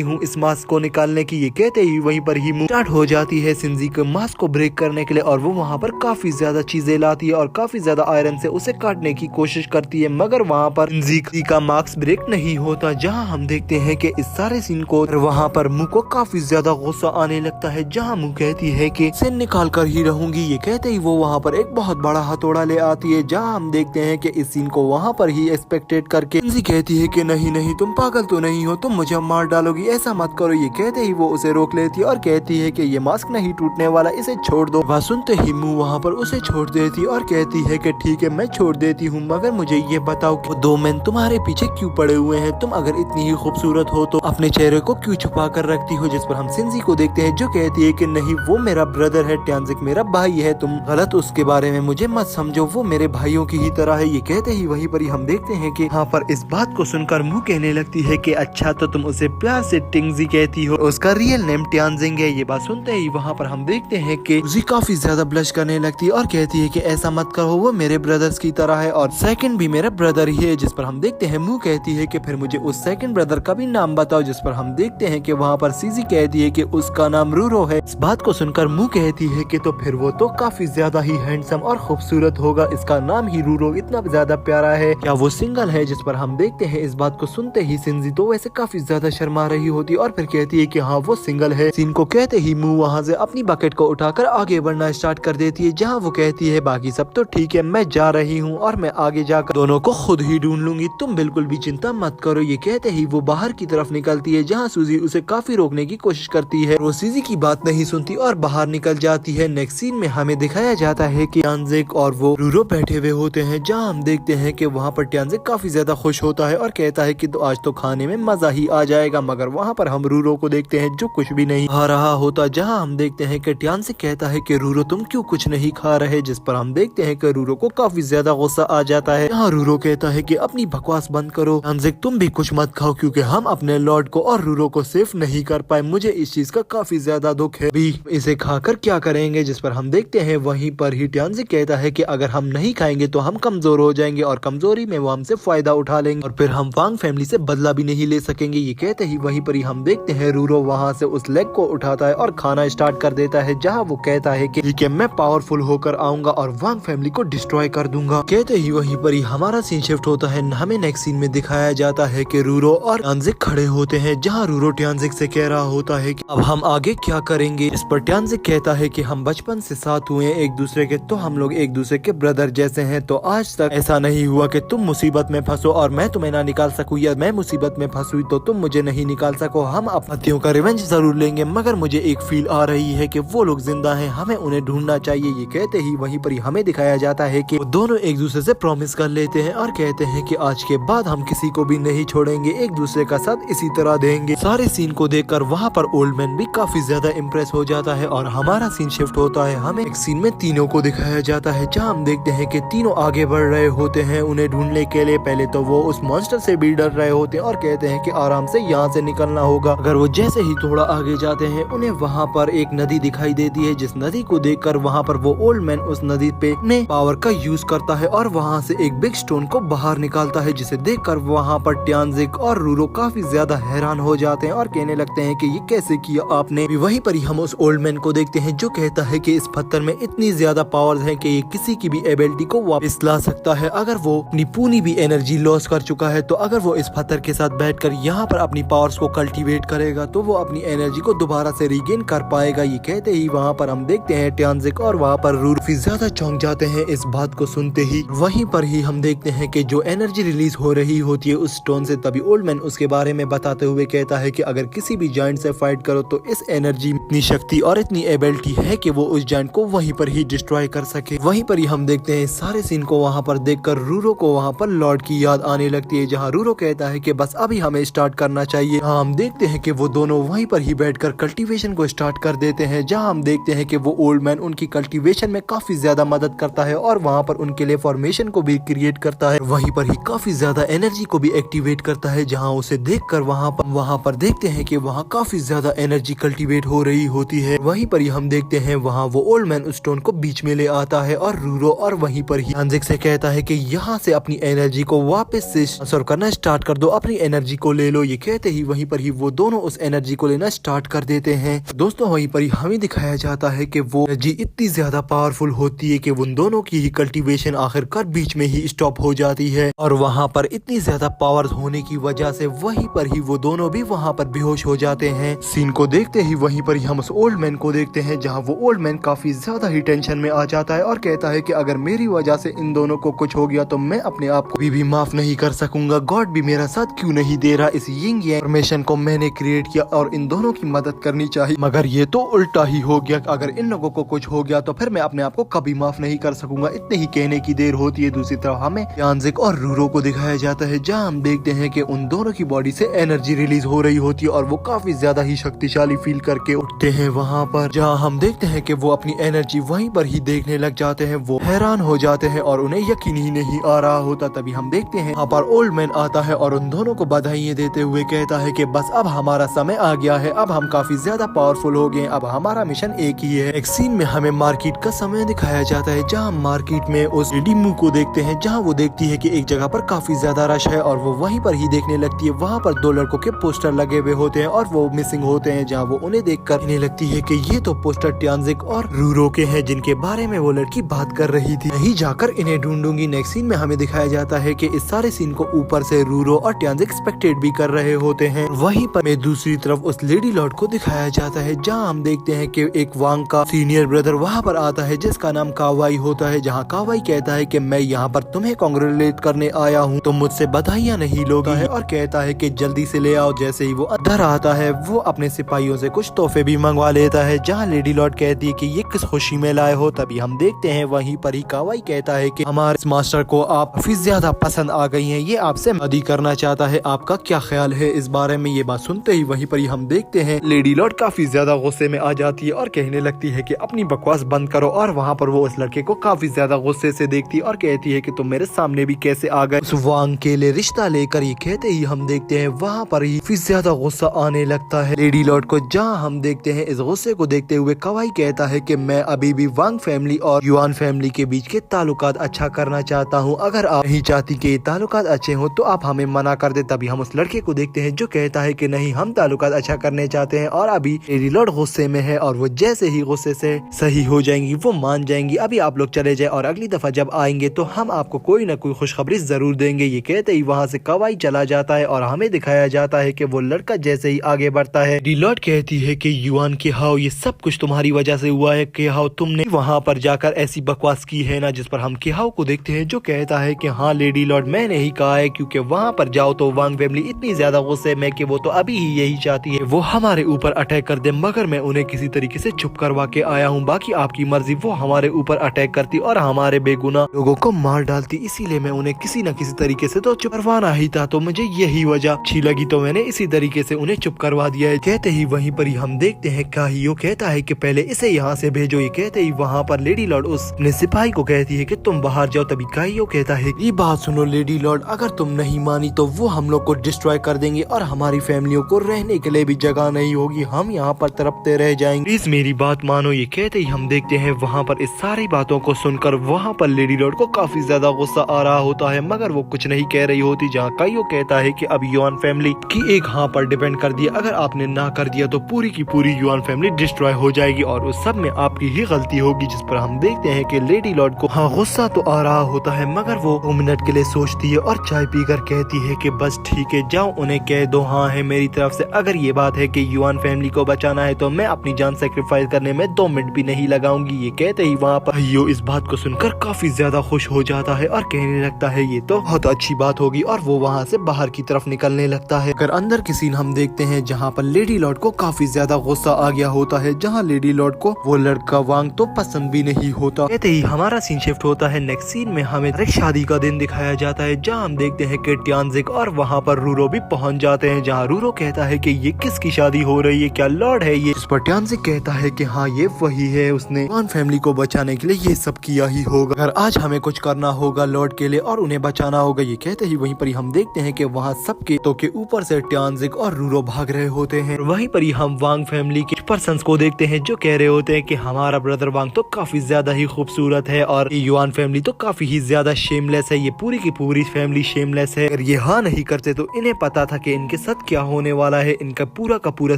हूँ इस मास्क को निकालने की। ये कहते ही वहीं पर ही स्टार्ट हो जाती है सिंजी के मास्क को ब्रेक करने के लिए और वो वहाँ पर काफी ज्यादा चीजें लाती है और काफी ज्यादा आयरन से उसे काटने की कोशिश करती है, मगर वहाँ पर सिंजी का मास्क ब्रेक नहीं होता। जहाँ हम देखते हैं कि इस सारे सीन को वहाँ पर मुंह को काफी ज्यादा गुस्सा आने लगता है, जहाँ मुंह कहती है कि इसे निकाल कर ही रहूंगी। ये कहते ही वो वहाँ पर एक बहुत बड़ा हथौड़ा ले आती है, जहाँ हम देखते हैं कि इस सीन को वहाँ पर ही एक्सपेक्टेड करके सिंजी कहती है कि नहीं नहीं, तुम पागल तो नहीं हो, तुम मुझे मार डालोगी, ऐसा मत करो। ये कहते ही वो उसे रोक लेती है और कहती है कि ये मास्क नहीं टूटने वाला, इसे छोड़ दो। वह सुनते ही मुँह वहाँ पर उसे छोड़ देती और कहती है कि ठीक है मैं छोड़ देती हूँ, मगर मुझे ये बताओ कि वो दो मैन तुम्हारे पीछे क्यों पड़े हुए हैं? तुम अगर इतनी ही खूबसूरत हो तो अपने चेहरे को क्यों छुपा कर रखती हो? जिस पर हम सिंजी को देखते हैं जो कहती है कि नहीं, वो मेरा ब्रदर है, ट्यांजिक मेरा भाई है, तुम गलत उसके बारे में मुझे मत समझो, वो मेरे भाइयों की ही तरह है। ये कहते ही वहीं पर ही हम देखते हैं कि यहाँ पर इस बात को सुनकर मुँह कहने लगती है कि अच्छा तो तुम उसे प्यार से टिंगजी कहती हो, उसका रियल नेम ट्यांजिंग है। ये बात सुनते ही वहाँ पर हम देखते हैं कि जी काफी ज्यादा ब्लश करने लगती है और कहती है कि ऐसा मत करो, वो मेरे ब्रदर्स की तरह है और सेकंड भी मेरा ब्रदर ही है। जिस पर हम देखते हैं मुँह कहती है कि फिर मुझे उस सेकंड ब्रदर का भी नाम बताओ। जिस पर हम देखते हैं कि वहाँ पर सीजी कहती है कि उसका नाम रूरो है। इस बात को सुनकर मुँह कहती है कि तो फिर वो तो काफी ज्यादा ही हैंडसम और खूबसूरत होगा, इसका नाम ही रूरो इतना ज्यादा प्यारा है, क्या वो सिंगल है? जिस पर हम देखते हैं इस बात को सुनते ही सिंजी तो वैसे काफी ज्यादा शर्मा रही होती और फिर कहती है कि हाँ वो सिंगल है। सीन को कहते ही मुँह वहाँ से अपनी बकेट को उठाकर आगे बढ़ना स्टार्ट कर देती है, जहाँ वो कहती है बाकी सब तो ठीक है, मैं जा रही हूँ और मैं आगे जाकर दोनों को खुद ही ढूंढ लूंगी, तुम बिल्कुल भी चिंता मत करो। ये कहते ही वो बाहर की तरफ निकलती है, जहाँ सूजी उसे काफी रोकने की कोशिश करती है। वो सीजी की बात नहीं सुनती और बाहर निकल जाती है। नेक्स्ट सीन में हमें दिखाया जाता है कि ट्यांजिक और वो रूरो बैठे हुए होते हैं, जहाँ हम देखते हैं कि वहाँ पर ट्यांजिक काफी ज्यादा खुश होता है और कहता है कि तो आज तो खाने में मजा ही आ जाएगा, मगर वहाँ पर हम रूरो को देखते हैं जो कुछ भी नहीं खा रहा होता, जहाँ हम देखते हैं कि ट्यांजिक कहता है कि रूरो तुम क्यों कुछ नहीं खा रहे? जिस पर हम देखते हैं कि रूरो को काफी ज्यादा गुस्सा आ जाता है। यहाँ रूरो कहता है कि अपनी बकवास बंद करो, ट्यांजिक तुम भी कुछ मत खाओ, क्योंकि हम अपने लॉर्ड को और रूरो को सेफ नहीं कर पाए, मुझे इस चीज का काफी ज्यादा दुख है, भी इसे खाकर क्या करेंगे? जिस पर हम देखते हैं वहीं पर ही ट्यांजिक कहता है कि अगर हम नहीं खाएंगे तो हम कमजोर हो जाएंगे और कमजोरी में वो हमसे फायदा उठा लेंगे और फिर हम वांग फैमिली से बदला भी नहीं ले सकेंगे। ये कहते ही वहीं पर ही हम देखते हैं रूरो वहाँ से उस लेग को उठाता है और खाना स्टार्ट कर देता है, जहाँ वो कहता है कि ठीक है मैं पावरफुल होकर आऊंगा और वांग फैमिली को डिस्ट्रॉय कर दूंगा। कहते ही वहीं पर ही हमारा सीन शिफ्ट होता है। हमें नेक्स्ट सीन में दिखाया जाता है कि रूरो और ट्यांजिक खड़े होते हैं, जहाँ रूरो ट्यांजिक से कह रहा होता है कि अब हम आगे क्या करेंगे? इस पर ट्यांजिक कहता है कि हम बचपन से साथ हुए एक दूसरे के, तो हम लोग एक दूसरे के ब्रदर जैसे हैं, तो आज तक ऐसा नहीं हुआ कि तुम मुसीबत में फंसो और मैं तुम्हें ना निकाल सकूं, या मैं मुसीबत में फंसूई तो तुम मुझे नहीं निकाल सको। हम अपराधियों का रिवेंज जरूर लेंगे, मगर मुझे एक फील आ रही है कि वो लोग जिंदा हैं, हमें उन्हें ढूंढना चाहिए। ये कहते ही वहीं पर ही हमें दिखाया जाता है कि वो दोनों एक दूसरे से प्रॉमिस कर लेते हैं और कहते हैं कि आज के बाद हम किसी को भी नहीं छोड़ेंगे, एक दूसरे का साथ इसी तरह देंगे। सारे सीन को देखकर वहाँ पर ओल्ड मैन भी काफी ज्यादा इम्प्रेस हो जाता है और हमारा सीन शिफ्ट होता है। हमें एक सीन में तीनों को दिखाया जाता है, जहाँ हम देखते हैं कि तीनों आगे बढ़ रहे होते हैं उन्हें ढूंढने के लिए। पहले तो वो उस मॉन्स्टर से भी डर रहे होते हैं और कहते हैं कि आराम से यहाँ से निकलना होगा। अगर वो जैसे ही थोड़ा आगे जाते हैं उन्हें वहाँ पर एक नदी दिखाई देती है, जिस नदी को देखकर वहाँ पर वो ओल्ड मैन उस नदी पे अपने पावर का यूज करता है और वहाँ से एक बिग स्टोन को बाहर निकालता है, जिसे देखकर वहाँ पर ट्यांजिक और रूरो काफी ज्यादा हैरान हो जाते हैं और कहने लगते हैं कि ये कैसे किया आपने। वहीं पर ही हम उस ओल्ड मैन को देखते हैं जो कहता है कि इस पत्थर में इतनी ज्यादा पावर्स हैं कि ये किसी की भी एबिलिटी को वापस ला सकता है। अगर वो अपनी पूरी भी एनर्जी लॉस कर चुका है तो अगर वो इस पत्थर के साथ बैठकर यहाँ पर अपनी पावर्स को कल्टीवेट करेगा तो वो अपनी एनर्जी को दोबारा से रीगेन कर पाएगा। ये कहते ही वहाँ पर हम देखते हैं ट्यांजिक और वहाँ पर रूरो ज्यादा चौंक जाते हैं इस बात को सुनते ही। वहीं पर ही हम देखते हैं कि जो एनर्जी रिलीज हो रही होती है उस स्टोन से, तभी ओल्ड मैन उसके बारे में बताते हुए कहता है कि अगर किसी भी जायंट से फाइट करो तो इस एनर्जी इतनी शक्ति और इतनी एबिलिटी है कि वो उस जायंट को वहीं पर ही डिस्ट्रॉय कर सके। वहीं पर ही हम देखते हैं सारे सीन को वहाँ पर देखकर रूरो को वहाँ पर लॉर्ड की याद आने लगती है, जहाँ रूरो कहता है कि बस अभी हमें स्टार्ट करना चाहिए। हाँ, हम देखते हैं कि वो दोनों वहीं पर ही बैठकर कल्टीवेशन को स्टार्ट कर देते हैं, जहाँ हम देखते हैं कि वो ओल्ड मैन उनकी कल्टीवेशन में काफी ज्यादा मदद करता है और वहाँ पर उनके लिए फॉर्मेशन को भी क्रिएट करता है। वहीं पर ही काफी ज्यादा एनर्जी को भी एक्टिवेट करता है, जहाँ उसे देखकर वहाँ पर देखते हैं कि वहाँ काफी ज्यादा एनर्जी कल्टीवेट हो रही होती है। वहीं पर ही हम देखते हैं वहाँ वो ओल्ड मैन उस स्टोन को बीच में ले आता है और रूरो और वहीं पर ही ट्यांजिक से कहता है कि यहाँ से अपनी एनर्जी को वापस से ट्रांसफर करना स्टार्ट कर दो, अपनी एनर्जी को ले लो। ये कहते ही वहीं पर ही वो दोनों उस एनर्जी को लेना स्टार्ट कर देते हैं। दोस्तों वहीं पर ही हमें दिखाया जाता है कि वो एनर्जी इतनी ज्यादा पावरफुल होती है कि उन दोनों की ही कल्टीवेशन आखिरकार बीच में ही स्टॉप हो जाती है और वहाँ पर इतनी ज्यादा पावर होने की वजह से वहीं पर ही वो दोनों भी वहाँ पर बेहोश हो जाते हैं। सीन को देखते ही वहीं पर ही हम उस ओल्ड मैन को देखते हैं, जहाँ वो ओल्ड मैन काफी ज्यादा ही टेंशन में आ जाता है और कहता है कि अगर मेरी वजह से इन दोनों को कुछ हो गया तो मैं अपने आप को भी माफ नहीं कर सकूंगा। गॉड भी मेरा साथ क्यों नहीं दे रहा? इस यिंग यांग फॉर्मेशन को मैंने क्रिएट किया और इन दोनों की मदद करनी चाहिए, मगर ये तो उल्टा ही हो गया। अगर इन लोगों को कुछ हो गया तो फिर मैं अपने आप को कभी माफ नहीं कर सकूंगा। इतने ही कहने की देर होती है। दूसरी तरफ हमें टियानजिक और रूरो को दिखाया जाता है, जहाँ हम देखते हैं कि उन दोनों की बॉडी से एनर्जी रिलीज हो रही होती है और वो काफी ज्यादा ही शक्तिशाली फील करके उठते हैं वहाँ पर, जहाँ हम देखते हैं कि वो अपनी एनर्जी वहीं पर ही देखने लग जाते हैं। वो हैरान हो जाते हैं और उन्हें यकीन ही नहीं आ रहा होता। तभी हम देखते हैं वहाँ पर ओल्ड मैन आता है और उन दोनों को बधाइयाँ देते हुए कहता है कि बस अब हमारा समय आ गया है, अब हम काफी ज्यादा पावरफुल हो गए, अब हमारा मिशन एक ही है। एक सीन में हमें मार्केट का समय दिखाया जाता है, जहाँ मार्केट में उस लेडी मू को देखते हैं, जहाँ वो देखती है कि एक जगह पर काफी ज्यादा रश है और वो वहीं पर ही देखने लगती है। वहाँ पर दो लड़कों के पोस्टर लगे हुए होते हैं और वो मिसिंग होते हैं, जहाँ वो उन्हें देखकर कहने लगती है कि ये तो पोस्टर टियानजिक और रूरो के हैं, जिनके बारे में वो लड़की बात कर रही थी। नहीं जाकर इन्हें ढूंढूंगी। नेक्स्ट सीन में हमें दिखाया जाता है कि इस सारे सीन को ऊपर से रूरो और टियानजिक स्पेक्टेट भी कर रहे होते हैं। वहीं पर में दूसरी तरफ उस लेडी लॉर्ड को दिखाया जाता है, जहां हम देखते हैं कि एक वांग का सीनियर ब्रदर वहां पर आता है, जिसका नाम कावाई होता है। जहां कावाई कहता है कि मैं यहाँ पर तुम्हें कांग्रेचुलेट करने आया हूँ, तुम मुझसे बधाइयाँ नहीं लोगे है, और कहता है कि जल्दी से ले आओ। जैसे ही वो अंदर आता है, वो अपने सिपाहियों से कुछ तोहफे भी मंगवा लेता है। जहाँ लेडी लॉर्ड कहती है कि ये किस खुशी में लाए हो। तभी हम देखते हैं वहीं पर ही कावाई कहता है कि हमारे इस मास्टर को आप काफी ज्यादा पसंद आ गई हैं, ये आपसे शादी करना चाहता है, आपका क्या ख्याल है इस बारे में? ये बात सुनते ही वहीं पर ही हम देखते हैं लेडी लॉर्ड काफी ज्यादा गुस्से में आ जाती है और कहने लगती है कि अपनी बकवास बंद करो। और वहाँ पर वो उस लड़के को काफी ज्यादा गुस्से से देखती है और कहती है कि तुम मेरे सामने भी कैसे आ गए उस वांग के लिए रिश्ता लेकर। ये कहते ही हम देखते हैं वहाँ पर ही काफी ज्यादा गुस्सा आने लगता है लेडी लॉर्ड को। जहाँ हम देखते हैं इस गुस्से को देखते हुए कावाई कहता है कि मैं अभी भी वांग फैमिली और युआन फैमिली के बीच के ताल्लुकात अच्छा करना चाहता हूँ। अगर आप नहीं चाहती कि ताल्लुकात अच्छे हो तो आप हमें मना कर दे। तभी हम उस लड़के को देखते हैं जो कहता है कि नहीं, हम ताल्लुकात अच्छा करने चाहते हैं। और अभी लेडी लॉर्ड गुस्से में है और वो जैसे ही गुस्से से सही हो जाएंगी वो मान जाएंगी। अभी आप लोग चले जाए और अगली दफा जब आएंगे तो हम आपको कोई न कोई खुशखबरी जरूर देंगे। ये कहते ही वहाँ से कावाई चला जाता है और हमें दिखाया जाता है कि वो लड़का जैसे ही आगे बढ़ता है, लेडी लॉर्ड कहती है कि युआन के हाउ ये सब कुछ तुम्हारी वजह से हुआ है। के हाउ तुमने वहाँ पर जाकर ऐसी बकवास की है ना। जिस पर हम के हाउ को देखते हैं जो कहता है कि हाँ लेडी लॉर्ड मैंने ही कहा है, क्योंकि वहाँ पर जाओ तो वांग फैमिली इतनी ज्यादा गुस्से में कि वो तो अभी ही यही चाहती है वो हमारे ऊपर अटैक कर दे, मगर मैं उन्हें किसी तरीके से चुप करवा के आया हूँ। बाकी आपकी मर्जी, वो हमारे ऊपर अटैक करती और हमारे बेगुनाह लोगों को मार डालती, इसीलिए मैं उन्हें किसी न किसी तरीके से तो चुप करवाना ही था। तो मुझे यही वजह अच्छी लगी तो मैंने इसी तरीके से उन्हें चुप करवा दिया है। कहते ही वहीं पर ही हम देखते हैं काहियो कहता है कि पहले इसे यहाँ से भेजो। ये कहते ही वहाँ पर लेडी लॉर्ड उस सिपाही को कहती है कि तुम बाहर जाओ। तभी काहियो कहता है ये बात सुनो लेडी लॉर्ड, अगर तुम नहीं मानी तो वो हम लोग को डिस्ट्रॉय कर देंगे और हमारी फैमिलियों को रहने के लिए भी जगह नहीं होगी, हम यहाँ पर तड़पते रह जाएंगे, प्लीज मेरी बात मानो। ये कहते ही हम देखते हैं वहाँ पर इस सारी बातों को सुनकर वहाँ पर लेडी लॉर्ड को काफी ज्यादा गुस्सा आ रहा होता है, मगर वो कुछ नहीं कह रही होती। जहाँ काहियो कहता है कि अब युआन फैमिली की एक हाँ पर डिपेंड कर दिया, अगर आपने ना कर दिया तो पूरी की पूरी युआन फैमिली डिस्ट्रॉय हो जाएगी और उस सब में आपकी ही गलती होगी। जिस पर हम देखते हैं कि लेडी लॉर्ड को हाँ गुस्सा तो आ रहा होता है, मगर वो 2 मिनट के लिए सोचती है और चाय पीकर कहती है कि बस ठीक है, जाओ उन्हें कह दो हाँ है मेरी तरफ से। अगर ये बात है कि युआन फैमिली को बचाना है तो मैं अपनी जान सेक्रीफाइस करने में 2 मिनट भी नहीं लगाऊंगी। ये कहते ही वहाँ पर यो इस बात को सुनकर काफी ज्यादा खुश हो जाता है और कहने लगता है ये तो बहुत अच्छी बात होगी, और वो वहाँ से बाहर की तरफ निकलने लगता है। अगर अंदर की सीन हम देखते हैं जहाँ पर लेडी लॉर्ड को काफी ज्यादा गुस्सा आ गया होता है, जहाँ लेडी लॉर्ड को वो लड़का वांग तो पसंद भी नहीं होता। कहते ही हमारा सीन शिफ्ट होता है। नेक्स्ट सीन में हमें एक शादी का दिन दिखाया जाता है, जहाँ हम देखते हैं कि टियानजिक और वहाँ पर रूरो भी पहुँच जाते हैं। जहाँ रूरो कहता है कि ये किसकी शादी हो रही है, क्या लॉर्ड है ये? इस पर टियानजिक कहता है कि हाँ ये वही है, उसने युआन फैमिली को बचाने के लिए ये सब किया ही होगा। अगर आज हमें कुछ करना होगा लॉर्ड के लिए और उन्हें बचाना होगा। ये कहते ही वहीं पर हम देखते हैं कि वहाँ सबके तो के ऊपर से टियानजिक और रूरो भाग रहे होते हैं। वहीं पर ही हम वांग फैमिली के पर्सन्स को देखते हैं जो कह रहे होते हैं कि हमारा ब्रदर वांग तो काफी ज्यादा ही खूबसूरत है और युआन फैमिली तो काफी ही ज्यादा शेमलेस है, ये पूरी की पूरी फैमिली शेमलेस है। अगर ये हाँ नहीं करते तो इन्हें पता था कि इनके साथ क्या होने वाला है, इनका पूरा का पूरा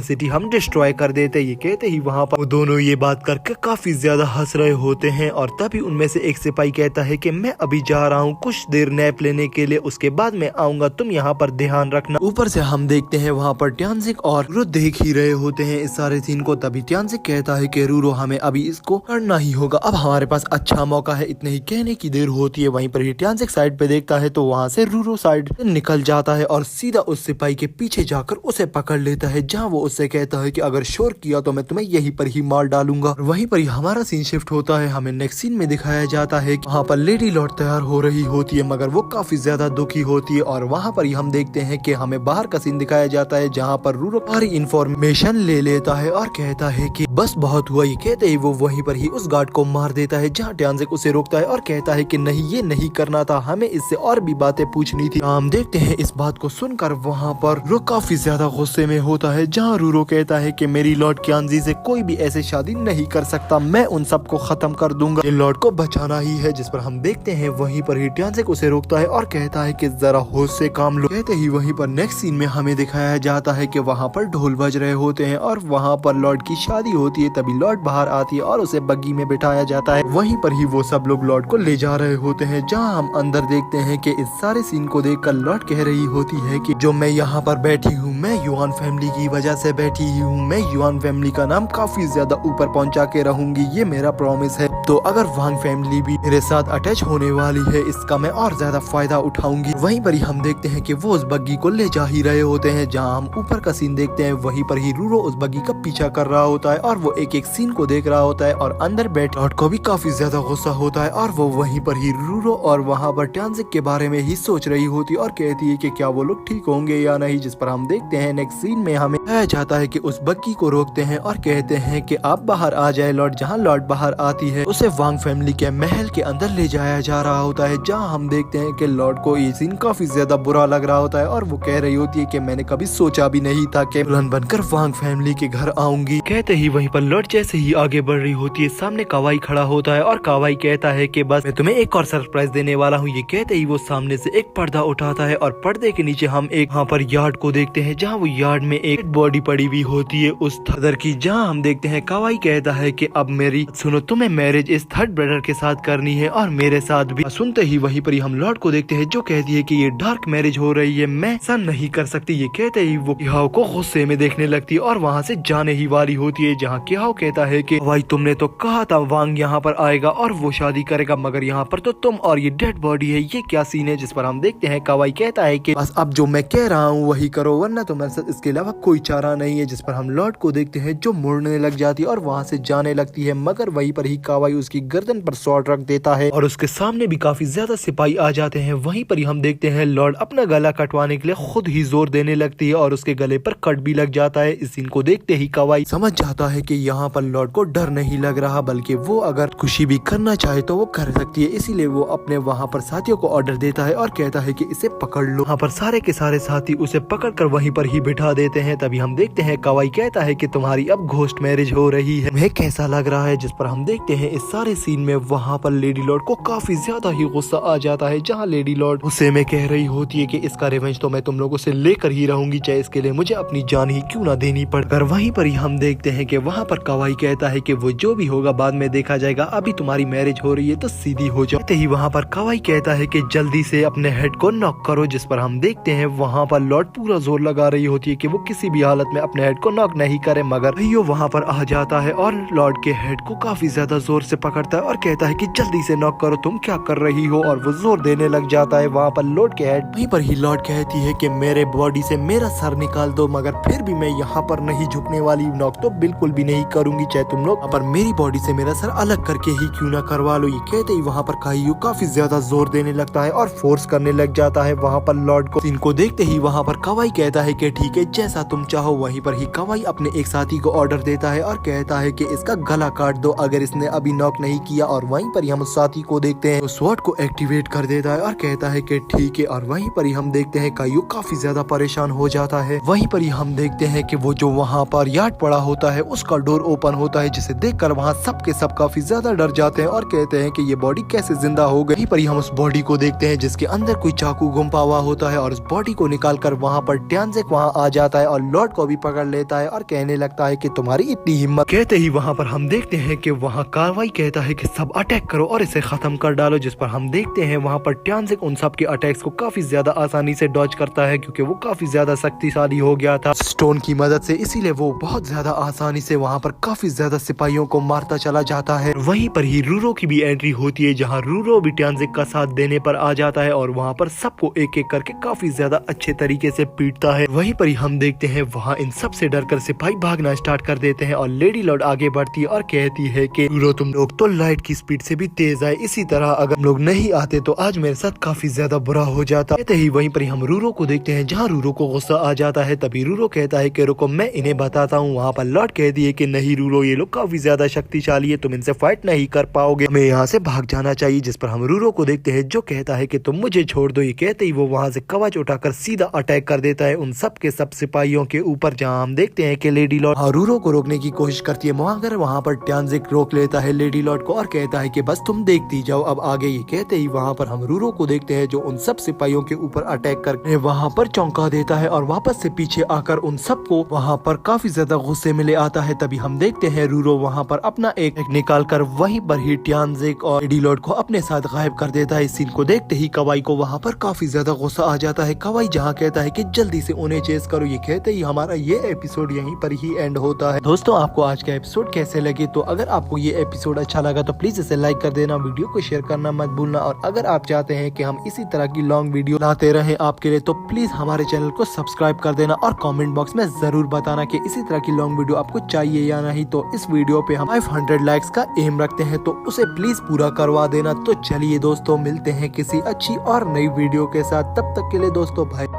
सिटी हम डिस्ट्रॉय कर देते। ये कहते ही वहाँ पर वो दोनों ये बात करके काफी ज्यादा हंस रहे होते हैं और तभी उनमें से एक सिपाही कहता है कि मैं अभी जा रहा हूँ कुछ देर नैप लेने के लिए, उसके बाद मैं आऊंगा, तुम यहाँ पर ध्यान रखना। ऊपर से हम देखते हैं वहाँ पर टियानजिक और रूरो देख ही रहे होते हैं इस सारे सीन सीन को। तभी ट्यांजिक कहता है कि रूरो हमें अभी इसको करना ही होगा, अब हमारे पास अच्छा मौका है। इतने ही कहने की देर होती है, वहीं पर ही ट्यांजिक साइड पे देखता है तो वहाँ से रूरो साइड निकल जाता है और सीधा उस सिपाही के पीछे जाकर उसे पकड़ लेता है, जहाँ वो उससे कहता है कि अगर शोर किया तो मैं तुम्हें यहीं पर ही मार डालूंगा। और वहीं पर ही हमारा सीन शिफ्ट होता है, हमें नेक्स्ट सीन में दिखाया जाता है कि वहाँ पर लेडी लॉर्ड तैयार हो रही होती है, मगर वो काफी ज्यादा दुखी होती है। और वहाँ पर ही हम देखते हैं कि हमें बाहर का सीन दिखाया जाता है, जहाँ पर रूरो सारी इंफॉर्मेशन ले लेता है और कहता है कि बस बहुत हुआ। ये कहते ही वो वहीं पर ही उस गार्ड को मार देता है, जहाँ ट्यांजिक उसे रोकता है और कहता है कि नहीं, ये नहीं करना था, हमें इससे और भी बातें पूछनी थी। हम देखते हैं इस बात को सुनकर वहाँ पर रूरो काफी ज्यादा गुस्से में होता है, जहाँ रूरो कहता है कि मेरी लॉर्ड क्यांजी से कोई भी ऐसे शादी नहीं कर सकता, मैं उन सबको खत्म कर दूंगा, ये लॉर्ड को बचाना ही है। जिस पर हम देखते हैं वहीं पर ही ट्यांजिक उसे रोकता है और कहता है कि जरा होश से काम लो। कहते ही वहीं पर नेक्स्ट सीन में हमें दिखाया जाता है कि वहाँ पर ढोल बज रहे होते हैं और वहाँ पर लॉर्ड की शादी होती है। तभी लॉर्ड बाहर आती है और उसे बग्गी में बिठाया जाता है। वहीं पर ही वो सब लोग लॉर्ड को ले जा रहे होते हैं, जहाँ हम अंदर देखते हैं कि इस सारे सीन को देखकर लॉर्ड कह रही होती है कि जो मैं यहाँ पर बैठी हूँ, मैं युआन फैमिली की वजह से बैठी हूँ, मैं युआन फैमिली का नाम काफी ज्यादा ऊपर पहुँचा के रहूंगी, ये मेरा प्रॉमिस है। तो अगर वांग फैमिली भी मेरे साथ अटैच होने वाली है, इसका मैं और ज्यादा फायदा उठाऊंगी। वहीं पर ही हम देखते हैं कि वो उस बग्गी को ले जा ही रहे होते हैं, जहाँ हम ऊपर का सीन देखते हैं। वहीं पर ही रूरो उस बग्गी का पीछा कर रहा होता है और वो एक एक सीन को देख रहा होता है और अंदर बैठ लॉर्ड को भी काफी ज्यादा गुस्सा होता है और वो वहीं पर ही रूरो और वहाँ पर ट्यांजिक के बारे में ही सोच रही होती है और कहती है कि क्या वो लोग ठीक होंगे या नहीं। जिस पर हम देखते हैं नेक्स्ट सीन में हमें कहा जाता है कि उस बग्गी को रोकते हैं और कहते हैं कि आप बाहर आ जाए लॉर्ड। जहाँ लॉर्ड बाहर आती है, उसे वांग फैमिली के महल के अंदर ले जाया जा रहा होता है, जहाँ हम देखते हैं कि लॉर्ड को ये सीन काफी ज्यादा बुरा लग रहा होता है और वो कह रही होती है कि मैंने कभी सोचा भी नहीं था कि दुल्हन बनकर वांग फैमिली के घर आऊंगी। कहते ही वहीं पर लॉर्ड जैसे ही आगे बढ़ रही होती है, सामने कावाई खड़ा होता है और कावाई कहता है कि बस मैं तुम्हें एक और सरप्राइज देने वाला हूँ। ये कहते ही वो सामने से एक पर्दा उठाता है और पर्दे के नीचे हम एक वहाँ पर यार्ड को देखते हैं, जहाँ वो यार्ड में एक बॉडी पड़ी हुई होती है उस थदर की, जहाँ हम देखते हैं कावाई कहता है कि अब मेरी सुनो, तुम्हें मैरिज इस थर्ड ब्रदर के साथ करनी है और मेरे साथ भी। सुनते ही वहीं पर ही हम लॉर्ड को देखते हैं, जो कहती है कि ये डार्क मैरिज हो रही है, मैं ऐसा नहीं कर सकती। ये कहते ही वो किहाओ को गुस्से में देखने लगती है और वहाँ से जाने ही वाली होती है, जहाँ किहाओ कहता है कि भाई तुमने तो कहा था वांग यहाँ पर आएगा और वो शादी करेगा, मगर यहाँ पर तो तुम और ये डेड बॉडी है, ये क्या सीन है। जिस पर हम देखते हैं कावाई कहता है कि बस अब जो मैं कह रहा हूँ वही करो, वरना तुम्हारे साथ इसके अलावा कोई चारा नहीं है। जिस पर हम लॉर्ड को देखते हैं जो मुड़ने लग जाती है और वहाँ से जाने लगती है, मगर वहीं पर ही कावाई उसकी गर्दन पर शॉट रख देता है और उसके सामने भी काफी ज्यादा सिपाही आ जाते हैं। वहीं पर ही हम देखते हैं लॉर्ड अपना गला कटवाने के लिए खुद ही जोर देने लगती है और उसके गले पर कट भी लग जाता है। इस सीन को देखते ही कावाई समझ जाता है कि यहाँ पर लॉर्ड को डर नहीं लग रहा, बल्कि वो अगर खुशी भी करना चाहे तो वो कर सकती है। इसीलिए वो अपने वहाँ पर साथियों को ऑर्डर देता है और कहता है कि इसे पकड़ लो। वहाँ पर सारे के सारे साथी उसे पकड़कर वहीं पर ही बिठा देते हैं। तभी हम देखते हैं कावाई कहता है कि तुम्हारी अब घोस्ट मैरिज हो रही है, तुम्हें कैसा लग रहा है। जिस पर हम देखते हैं इस सारे सीन में वहाँ पर लेडी लॉर्ड को काफी ज्यादा ही गुस्सा आ जाता है, जहाँ लेडी लॉर्ड गुस्से में कह रही होती है कि इसका रिवेंज तो मैं तुम लोगों से लेकर ही रहूंगी, चाहे इसके लिए मुझे अपनी जान ही क्यों ना देनी पड़कर। वहीं पर ही हम देखते हैं कि वहाँ पर कावाई कहता है कि वो जो भी होगा बाद में देखा जाएगा, अभी तुम्हारी मैरिज हो रही है तो सीधी हो जाते ही वहाँ पर कावाई कहता है कि जल्दी से अपने हेड को नॉक करो। जिस पर हम देखते हैं वहाँ पर लॉर्ड पूरा जोर लगा रही होती है कि वो किसी भी हालत में अपने हेड को नॉक नहीं करे, मगर रियो वहाँ पर आ जाता है और लॉर्ड के हेड को काफी ज्यादा जोर से पकड़ता है और कहता है कि जल्दी से नॉक करो, तुम क्या कर रही हो, और वो जोर देने लग जाता है। वहाँ पर लॉर्ड के हेड वहीं पर ही लॉर्ड कहती है कि मेरे बॉडी से मेरा सर निकाल दो, मगर फिर भी मैं यहाँ पर नहीं झुकने वाली, नॉक तो बिल्कुल भी नहीं करूंगी, चाहे तुम लोग पर मेरी बॉडी से मेरा सर अलग करके ही क्यों ना करवा लो। ये कहते ही वहाँ पर काइयो काफी ज्यादा जोर देने लगता है और फोर्स करने लग जाता है वहाँ पर लॉर्ड को। इनको देखते ही वहाँ पर कावाई कहता है कि ठीक है, जैसा तुम चाहो। वहीं पर ही कावाई अपने एक साथी को ऑर्डर देता है और कहता है कि इसका गला काट दो अगर इसने अभी नॉक नहीं किया। और वहीं पर ही हम उस साथी को देखते हैं, उस स्वॉर्ड को एक्टिवेट कर देता है और कहता है कि ठीक है। और वहीं पर ही हम देखते हैं काइयो काफी ज्यादा परेशान हो जाता है। वहीं पर ही हम देखते हैं कि वो जो वहाँ पर यार्ड पड़ा होता है उसका डोर ओपन होता है, जिसे देखकर वहाँ सब के सब काफी ज्यादा डर जाते हैं और कहते हैं कि ये बॉडी कैसे जिंदा हो गई। वहीं पर ही हम उस बॉडी को देखते हैं जिसके अंदर कोई चाकू गुम्पा हुआ होता है और उस बॉडी को निकालकर वहाँ पर ट्यांजिक वहाँ आ जाता है और लॉर्ड को भी पकड़ लेता है और कहने लगता है कि तुम्हारी इतनी हिम्मत। कहते ही वहाँ पर हम देखते हैं कि वहाँ कार्रवाई कवाई कहता है कि सब अटैक करो और इसे खत्म कर डालो, जिस पर हम देखते हैं वहाँ पर ट्यानजिक उन सब के अटैक्स को काफी ज्यादा आसानी से डॉज करता है क्योंकि वो काफी ज्यादा शक्तिशाली हो गया था स्टोन की मदद से, इसीलिए वो बहुत ज्यादा आसानी से वहाँ पर काफी ज्यादा सिपाहियों को मारता चला जाता है। वहीं पर ही रूरो की भी एंट्री होती है जहाँ रूरो भी ट्यानजिक का साथ देने पर आ जाता है और वहाँ पर सबको एक एक करके काफी ज्यादा अच्छे तरीके से पीटता है। वहीं पर ही हम देखते हैं वहाँ इन सब से डरकर सिपाही भागना स्टार्ट कर देते हैं और लेडी लॉर्ड आगे बढ़ती है और कहती है कि रूरो तुम लोग तो लाइट की स्पीड से भी तेज आए, इसी तरह अगर हम लोग नहीं आते तो आज मेरे साथ काफी ज्यादा बुरा हो जाता। कहते ही वहीं पर हम रूरो को देखते हैं जहाँ रूरो को गुस्सा आ जाता है। तभी रूरो कहता है कि रुको मैं इन्हें बताता हूँ। वहाँ पर लॉर्ड कहती है कि नहीं रूरो, ये लोग काफी ज्यादा शक्तिशाली है, तुम इनसे फाइट नहीं कर पाओगे, हमें यहाँ से भाग जाना चाहिए। जिस पर हम रूरो को देखते हैं जो कहता है कि तुम मुझे छोड़ दो। ये कहते ही वो वहाँ से कवच उठाकर सीधा अटैक कर देता है उन सब के सब सिपाहियों के ऊपर, जहाँ हम देखते हैं कि लेडी लॉर्ड रूरो को रोकने की कोशिश करती है मगर वहाँ पर ट्यानजिक रोक लेता है लेडी लॉर्ड को और कहता है कि बस तुम देखती जाओ अब आगे। ये कहते ही वहाँ पर हम रूरो को देखते हैं जो उन सब सिपाहियों के ऊपर अटैक करके वहाँ पर चौंका देता है और वापस से पीछे आकर उन सबको वहाँ पर काफी ज्यादा गुस्से में ले आता है। तभी हम देखते हैं रूरो वहाँ पर अपना एक निकाल कर वहीं पर ही ट्यानजिक और लेडी लॉर्ड को अपने साथ गायब कर देता है। इस सीन को देखते ही कवाई को वहाँ पर काफी ज्यादा गुस्सा आ जाता है। कवाई जहाँ कहता है कि जल्दी से उन्हें चेस करो। ये कहते ही हमारा ये एपिसोड यहीं पर ही एंड होता है। दोस्तों आपको आज का एपिसोड कैसे लगे? तो अगर आपको ये एपिसोड अच्छा लगा तो प्लीज इसे लाइक कर देना, वीडियो को शेयर करना मत भूलना और अगर आप चाहते हैं कि हम इसी तरह की लॉन्ग वीडियो लाते रहें आपके लिए तो प्लीज हमारे चैनल को सब्सक्राइब कर देना और कमेंट बॉक्स में जरूर बताना कि इसी तरह की लॉन्ग वीडियो आपको चाहिए या नहीं। तो इस वीडियो पे हम 500 लाइक्स का एम रखते हैं तो उसे प्लीज पूरा करवा देना। तो चलिए दोस्तों मिलते हैं किसी अच्छी और नई वीडियो के साथ, तब तक के लिए दोस्तों बाय।